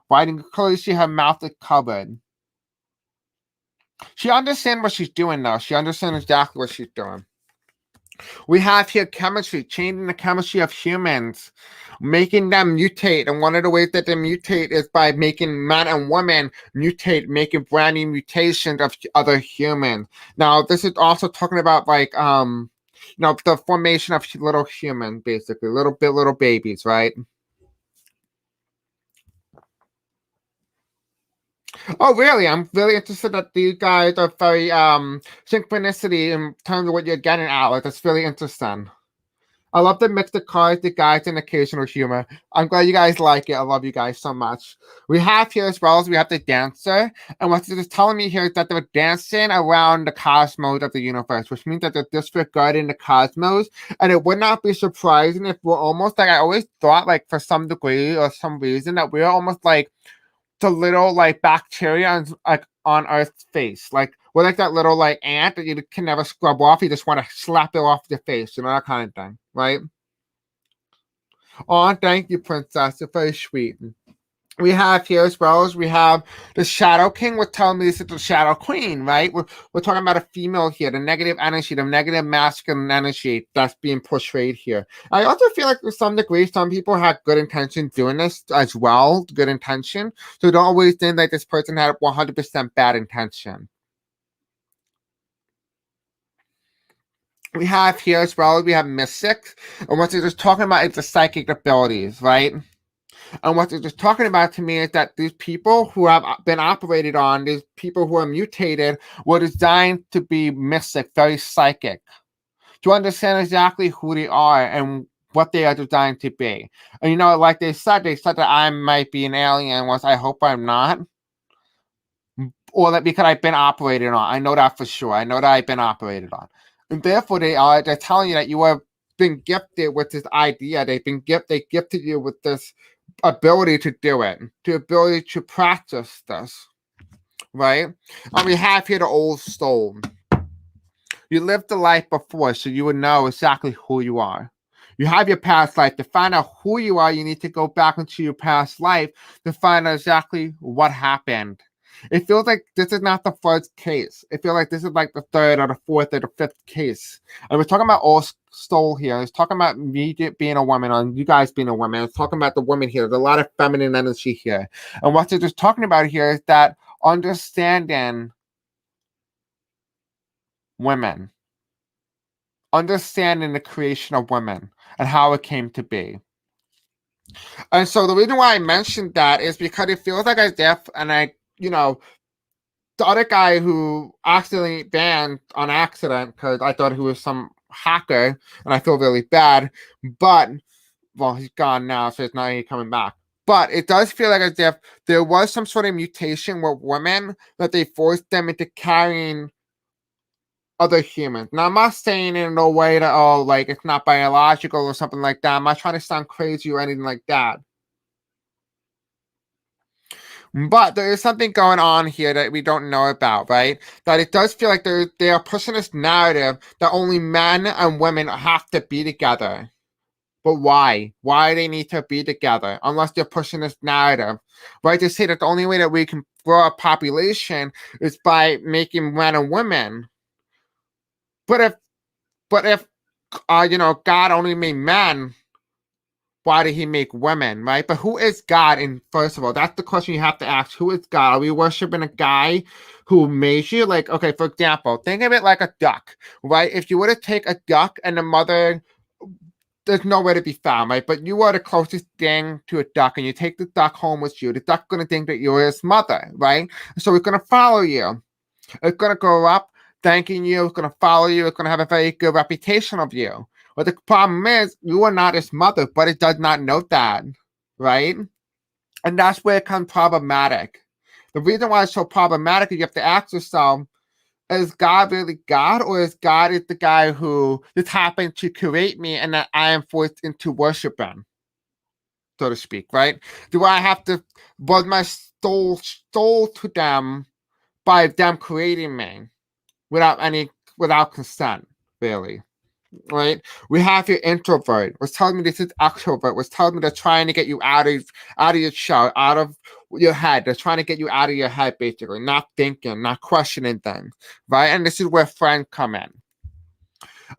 Right? And clearly she her mouth is covered. She understands what she's doing though. She understands exactly what she's doing. We have here chemistry, changing the chemistry of humans, making them mutate. And one of the ways that they mutate is by making men and women mutate, making brand new mutations of other humans. Now, this is also talking about like the formation of little humans, basically, little babies, right? Oh, really? I'm really interested that these guys are very synchronicity in terms of what you're getting at. Like, that's really interesting. I love the mix of cards, the guides, and occasional humor. I'm glad you guys like it. I love you guys so much. We have here as well as we have the dancer. And what it is telling me here is that they're dancing around the cosmos of the universe, which means that they're disregarding the cosmos. And it would not be surprising if we're almost like, I always thought, like, for some degree or some reason, that we're almost like the little like bacteria on, like on Earth's face. Like we're like that little like ant that you can never scrub off. You just want to slap it off your face, that kind of thing, right? Oh, thank you, Princess. You're very sweet. We have here as well as we have the Shadow King. We're telling me this is the Shadow Queen, right? We're talking about a female here, the negative energy, the negative masculine energy that's being portrayed here. I also feel like to some degree, some people have good intention doing this as well, good intention. So don't always think like this person had 100% bad intention. We have here as well, we have mystics, and what they're just talking about is the psychic abilities, right? And what they're just talking about to me is that these people who have been operated on, these people who are mutated, were designed to be mystic, very psychic, to understand exactly who they are and what they are designed to be. And like they said that I might be an alien once. I hope I'm not. Or that because I've been operated on. I know that for sure. I know that I've been operated on. And therefore they're telling you that you have been gifted with this idea. They gifted you with this ability to do it, the ability to practice this, right? And we have here the old soul. You lived the life before, so you would know exactly who you are. You have your past life. To find out who you are, you need to go back into your past life to find out exactly what happened. It feels like this is not the first case. It feels like this is like the third or the fourth or the fifth case. And we're talking about old soul here. It's talking about me being a woman, and you guys being a woman. It's talking about the woman here. There's a lot of feminine energy here. And what they're just talking about here is that understanding women, understanding the creation of women and how it came to be. And so the reason why I mentioned that is because it feels like the other guy who accidentally banned on accident because I thought he was some hacker, and I feel really bad. But well, he's gone now, so it's not any coming back. But it does feel like as if there was some sort of mutation with women that they forced them into carrying other humans. Now, I'm not saying in a way that like it's not biological or something like that. I'm not trying to sound crazy or anything like that. But there is something going on here that we don't know about, right? That it does feel like they are pushing this narrative that only men and women have to be together. But why? Why they need to be together? Unless they're pushing this narrative, right? They say that the only way that we can grow a population is by making men and women. But if God only made men, why did he make women, right? But who is God? And first of all, that's the question you have to ask. Who is God? Are we worshiping a guy who made you? Like, okay, for example, think of it like a duck, right? If you were to take a duck and the mother, there's nowhere to be found, right? But you are the closest thing to a duck, and you take the duck home with you. The duck's gonna think that you're his mother, right? So it's gonna follow you. It's gonna grow up thanking you. It's gonna follow you. It's gonna have a very good reputation of you. But the problem is, you are not his mother, but it does not know that, right? And that's where it becomes problematic. The reason why it's so problematic is you have to ask yourself, is God really God, or is God the guy who just happened to create me and that I am forced into worshiping, so to speak, right? Do I have to, was my soul to them by them creating me without consent, really? Right? We have your introvert was telling me this is extrovert was telling me they're trying to get you out of your shell, out of your head. They're trying to get you out of your head, basically, not thinking, not questioning things, right? And this is where friends come in.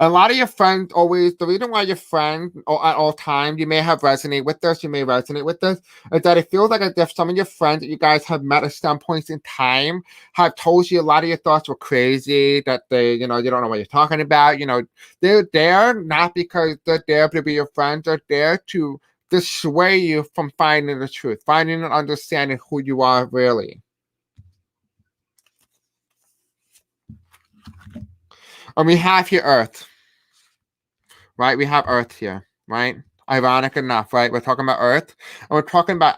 A lot of your friends always, the reason why your friends at all times, you may have resonate with this, you may resonate with this, is that it feels like as if some of your friends that you guys have met at some points in time have told you a lot of your thoughts were crazy, that they, you don't know what you're talking about. They're there not because they're there to be your friends, they're there to dissuade you from finding the truth, finding and understanding who you are really. And we have here Earth, right? We have Earth here, right? Ironic enough, right? We're talking about Earth, and we're talking about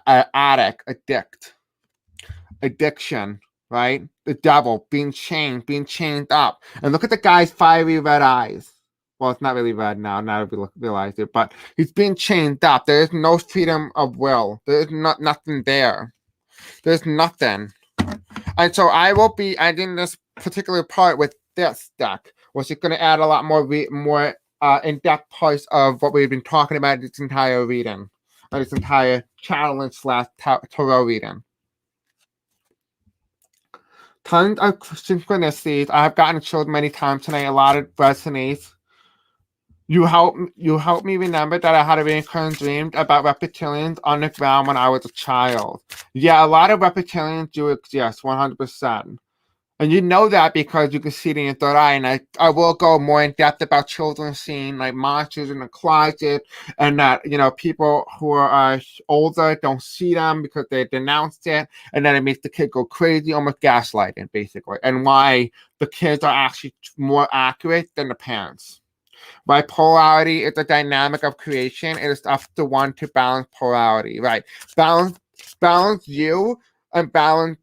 addiction, right? The devil being chained up. And look at the guy's fiery red eyes. Well, it's not really red now that we realize it, but he's being chained up. There is no freedom of will. There is nothing there. There's nothing. And so I will be ending this particular part with this deck, which is going to add a lot more in-depth parts of what we've been talking about this entire reading, or this entire challenge / tarot reading. Tons of synchronicities. I have gotten chilled many times tonight. A lot of resonates. You help me remember that I had a recurring dream about reptilians on the ground when I was a child. Yeah, a lot of reptilians do exist, 100%. And you know that because you can see it in your third eye. And I will go more in depth about children seeing like monsters in the closet, and that, people who are older don't see them because they denounced it. And then it makes the kid go crazy, almost gaslighting, basically. And why the kids are actually more accurate than the parents. Right? Polarity is the dynamic of creation. It is up to one to balance polarity, right? Balance you and balance,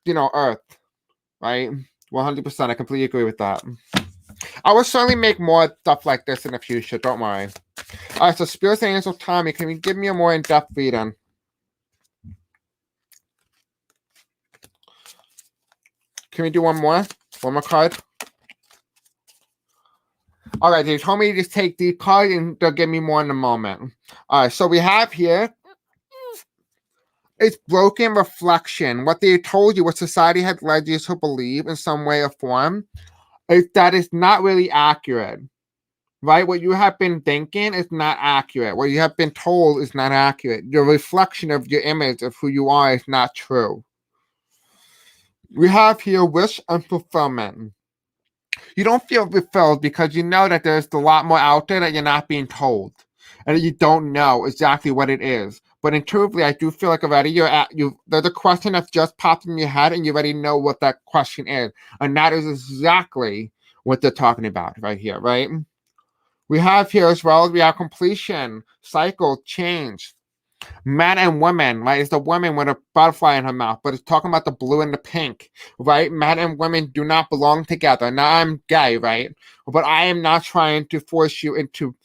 Earth. Right? 100%. I completely agree with that. I will certainly make more stuff like this in the future. Don't worry. All right, so Spirit Angel Tommy, can you give me a more in-depth reading? Can we do one more? One more card? All right, they told me to just take the card and they'll give me more in a moment. All right, so we have here, it's broken reflection. What they told you, what society had led you to believe in some way or form, is that it's not really accurate, right? What you have been thinking is not accurate. What you have been told is not accurate. Your reflection of your image of who you are is not true. We have here wish and fulfillment. You don't feel fulfilled because you know that there's a lot more out there that you're not being told, and you don't know exactly what it is. But intuitively, I do feel like already there's a question that's just popped in your head, and you already know what that question is, and that is exactly what they're talking about right here, right? We have here as well, we have completion, cycle, change. Men and women, right? It's the woman with a butterfly in her mouth, but it's talking about the blue and the pink, right? Men and women do not belong together. Now, I'm gay, right? But I am not trying to force you into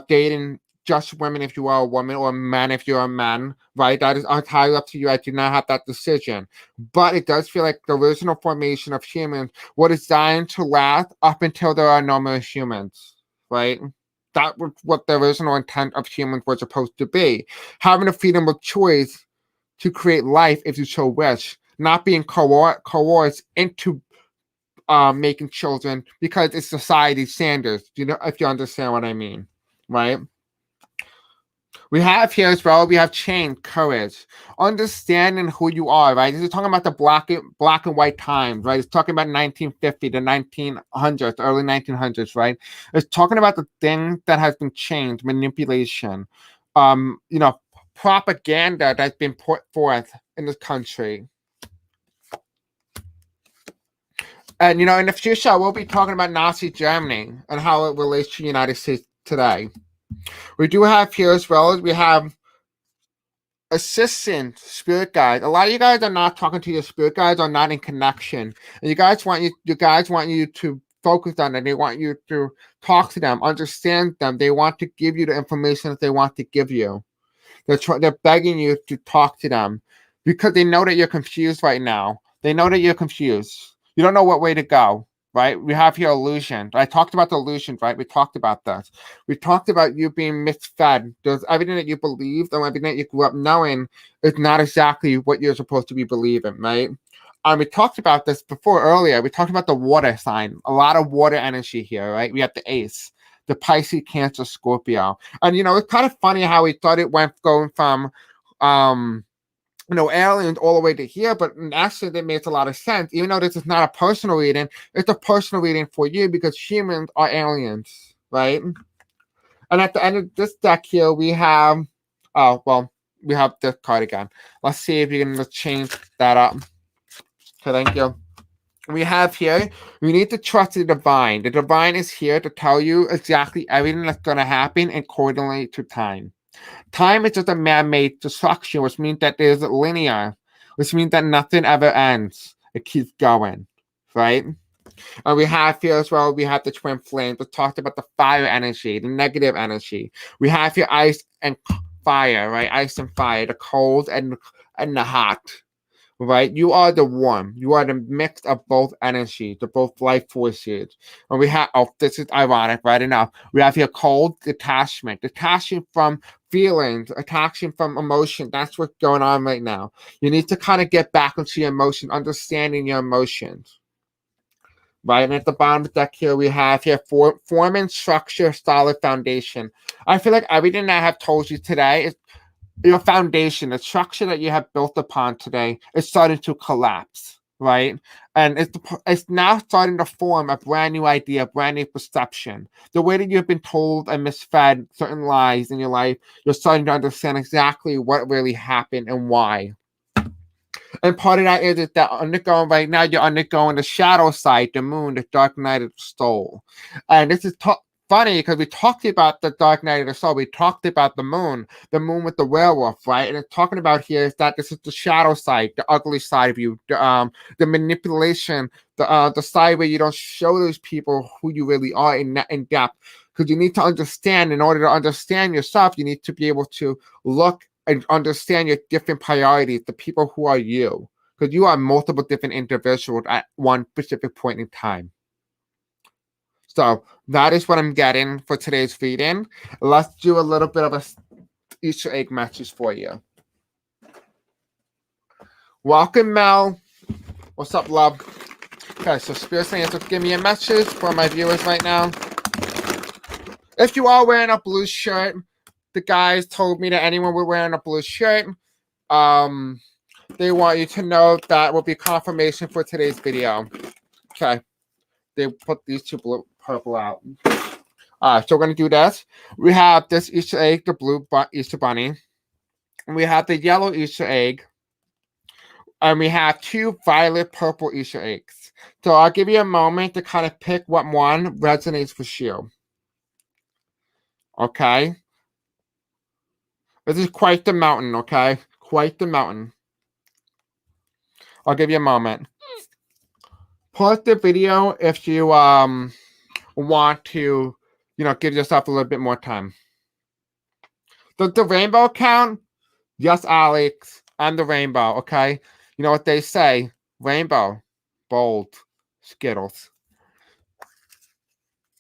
dating just women if you are a woman, or men if you're a man, right? That is entirely up to you. I do not have that decision. But it does feel like the original formation of humans was designed to last up until there are no more humans, right? That was what the original intent of humans was supposed to be. Having the freedom of choice to create life if you so wish, not being coerced into making children because it's society's standards. If you understand what I mean, right? We have here as well, we have change, courage, understanding who you are, right? This is talking about the black and white times, right? It's talking about 1950 to 1900s, early 1900s, right? It's talking about the thing that has been changed, manipulation, you know, propaganda that's been put forth in this country. And, you know, in the future, we'll be talking about Nazi Germany and how it relates to the United States today. We do have here as well as we have assistant spirit guides. A lot of you guys are not talking to your spirit guides, are not in connection. And you guys want you to focus on it. They want you to talk to them, understand them. They want to give you the information that they want to give you. They're begging you to talk to them because they know that you're confused right now. They know that you're confused. You don't know what way to go, right? We have here illusion. I talked about the illusions, right? We talked about that. We talked about you being misfed. There's everything that you believed and everything that you grew up knowing is not exactly what you're supposed to be believing, right? We talked about this before earlier. We talked about the water sign. A lot of water energy here, right? We have the ace, the Pisces, Cancer, Scorpio. And, you know, it's kind of funny how we thought it went going from, you know, aliens all the way to here, but actually that makes a lot of sense. Even though this is not a personal reading, it's a personal reading for you because humans are aliens, right? And at the end of this deck here, we have, oh, well, we have this card again. Let's see if you can change that up. Okay, thank you. We have here, you need to trust the divine. The divine is here to tell you exactly everything that's going to happen accordingly to time. Time is just a man-made structure, which means that there's linear, which means that nothing ever ends. It keeps going, right? And we have here as well, we have the twin flames. We talked about the fire energy, the negative energy. We have here ice and fire, right? Ice and fire, the cold and the hot. Right, you are the warm. You are the mix of both energies, the both life forces. And we have, oh, this is ironic, right enough. We have here cold detachment from feelings, attachment from emotion. That's what's going on right now. You need to kind of get back into your emotion, understanding your emotions. Right, and at the bottom of the deck here, we have here forming structure, solid foundation. I feel like everything that I have told you today is your foundation, the structure that you have built upon today is starting to collapse, right? And it's now starting to form a brand new idea, a brand new perception. The way that you've been told and misfed certain lies in your life, you're starting to understand exactly what really happened and why. And part of that is that undergoing right now, you're undergoing the shadow side, the moon, the dark night of the soul. And this is funny because we talked about the dark night of the soul. We talked about the moon with the werewolf, right? And it's talking about here is that this is the shadow side, the ugly side of you, the manipulation, the side where you don't show those people who you really are in depth. Because you need to understand, in order to understand yourself, you need to be able to look and understand your different priorities, the people who are you. Because you are multiple different individuals at one specific point in time. So that is what I'm getting for today's reading. Let's do a little bit of a Easter egg message for you. Welcome, Mel. What's up, love? Okay, so Spirit's saying to give me a message for my viewers right now. If you are wearing a blue shirt, the guys told me that anyone wearing a blue shirt, they want you to know that will be confirmation for today's video. Okay. They put these two purple out. So we're going to do this. We have this Easter egg, the blue Easter bunny. We have the yellow Easter egg. And we have two violet purple Easter eggs. So I'll give you a moment to kind of pick what one resonates with you. Okay? This is quite the mountain, okay? Quite the mountain. I'll give you a moment. Pause the video if you want to, give yourself a little bit more time. Does the rainbow count? Yes, Alex. I'm the rainbow, okay? You know what they say? Rainbow, bold, Skittles.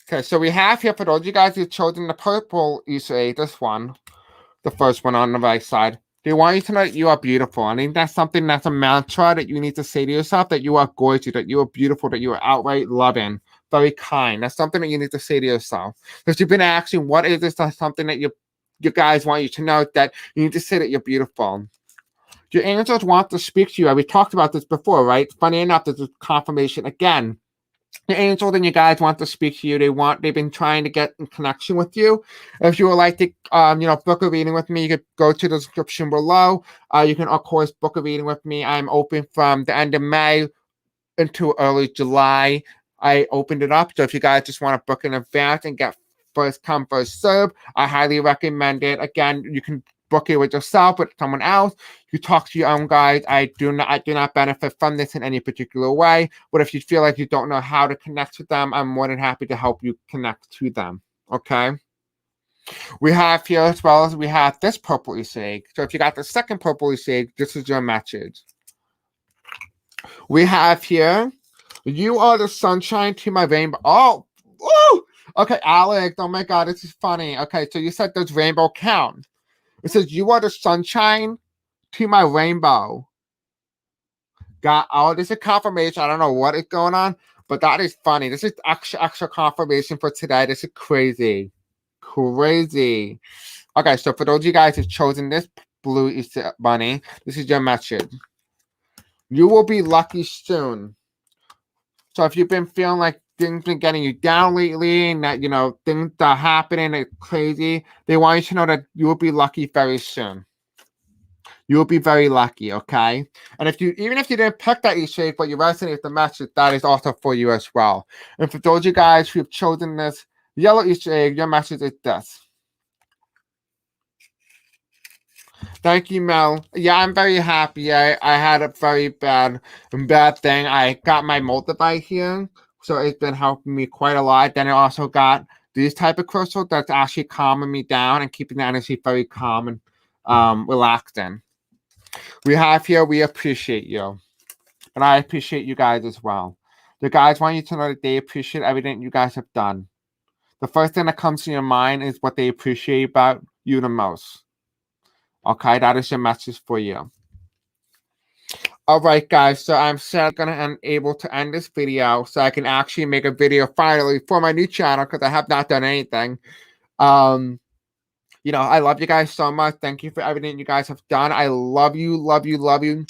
Okay, so we have here, for those of you guys who've chosen the purple Easter egg, this one, the first one on the right side, they want you to know that you are beautiful. I think that's something that's a mantra that you need to say to yourself, that you are gorgeous, that you are beautiful, that you are outright loving, very kind. That's something that you need to say to yourself. Because you've been asking, what is this? That's something that you guys want you to know that you need to say that you're beautiful. Your angels want to speak to you. We talked about this before, right? Funny enough, this is confirmation again. The angels and you guys want to speak to you. They've been trying to get in connection with you. If you would like to, book a reading with me, you could go to the description below. You can, of course, book a reading with me. I'm open from the end of May into early July. I opened it up. So if you guys just want to book in advance and get first come, first serve, I highly recommend it. Again, you can book it with yourself, with someone else. You talk to your own guides. I do not benefit from this in any particular way. But if you feel like you don't know how to connect with them, I'm more than happy to help you connect to them. Okay. We have here as well as we have this purple Easter egg. So if you got the second purple Easter egg, this is your message. We have here, you are the sunshine to my rainbow. Oh, woo! Okay, Alex. Oh my God, this is funny. Okay, so you said there's rainbow count. It says you are the sunshine to my rainbow. This is confirmation. I don't know what is going on, but that is funny. This is extra confirmation for today. This is crazy. Crazy. Okay, so for those of you guys who've chosen this blue Easter bunny, this is your message. You will be lucky soon. So if you've been feeling like things been getting you down lately and that, things are happening, it's crazy, they want you to know that you will be lucky very soon. You will be very lucky, okay? And even if you didn't pick that Easter egg, but you resonate with the message, that is also for you as well. And for those of you guys who have chosen this yellow Easter egg, your message is this. Thank you, Mel. Yeah, I'm very happy. I had a very bad thing. I got my multivite here, so it's been helping me quite a lot. Then I also got these type of crystals that's actually calming me down and keeping the energy very calm and relaxing. We have here, we appreciate you. And I appreciate you guys as well. The guys want you to know that they appreciate everything you guys have done. The first thing that comes to your mind is what they appreciate about you the most. Okay, that is your message for you. All right, guys, so I'm sadly unable to end this video so I can actually make a video finally for my new channel because I have not done anything. I love you guys so much. Thank you for everything you guys have done. I love you, love you, love you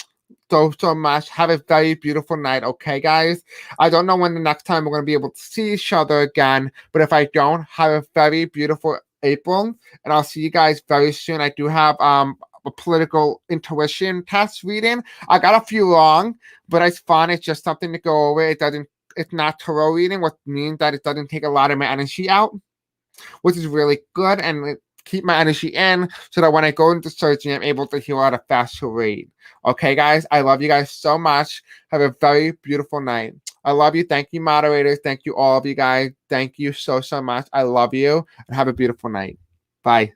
so much. Have a very beautiful night, okay, guys? I don't know when the next time we're going to be able to see each other again, but if I don't, have a very beautiful April, and I'll see you guys very soon. I do have a political intuition test reading. I got a few wrong, but it's fun. It's just something to go over. It's not tarot reading, which means that it doesn't take a lot of my energy out, which is really good, and keep my energy in so that when I go into surgery, I'm able to heal at a faster rate. Okay, guys, I love you guys so much. Have a very beautiful night. I love you. Thank you, moderators. Thank you, all of you guys. Thank you so much. I love you, and have a beautiful night. Bye.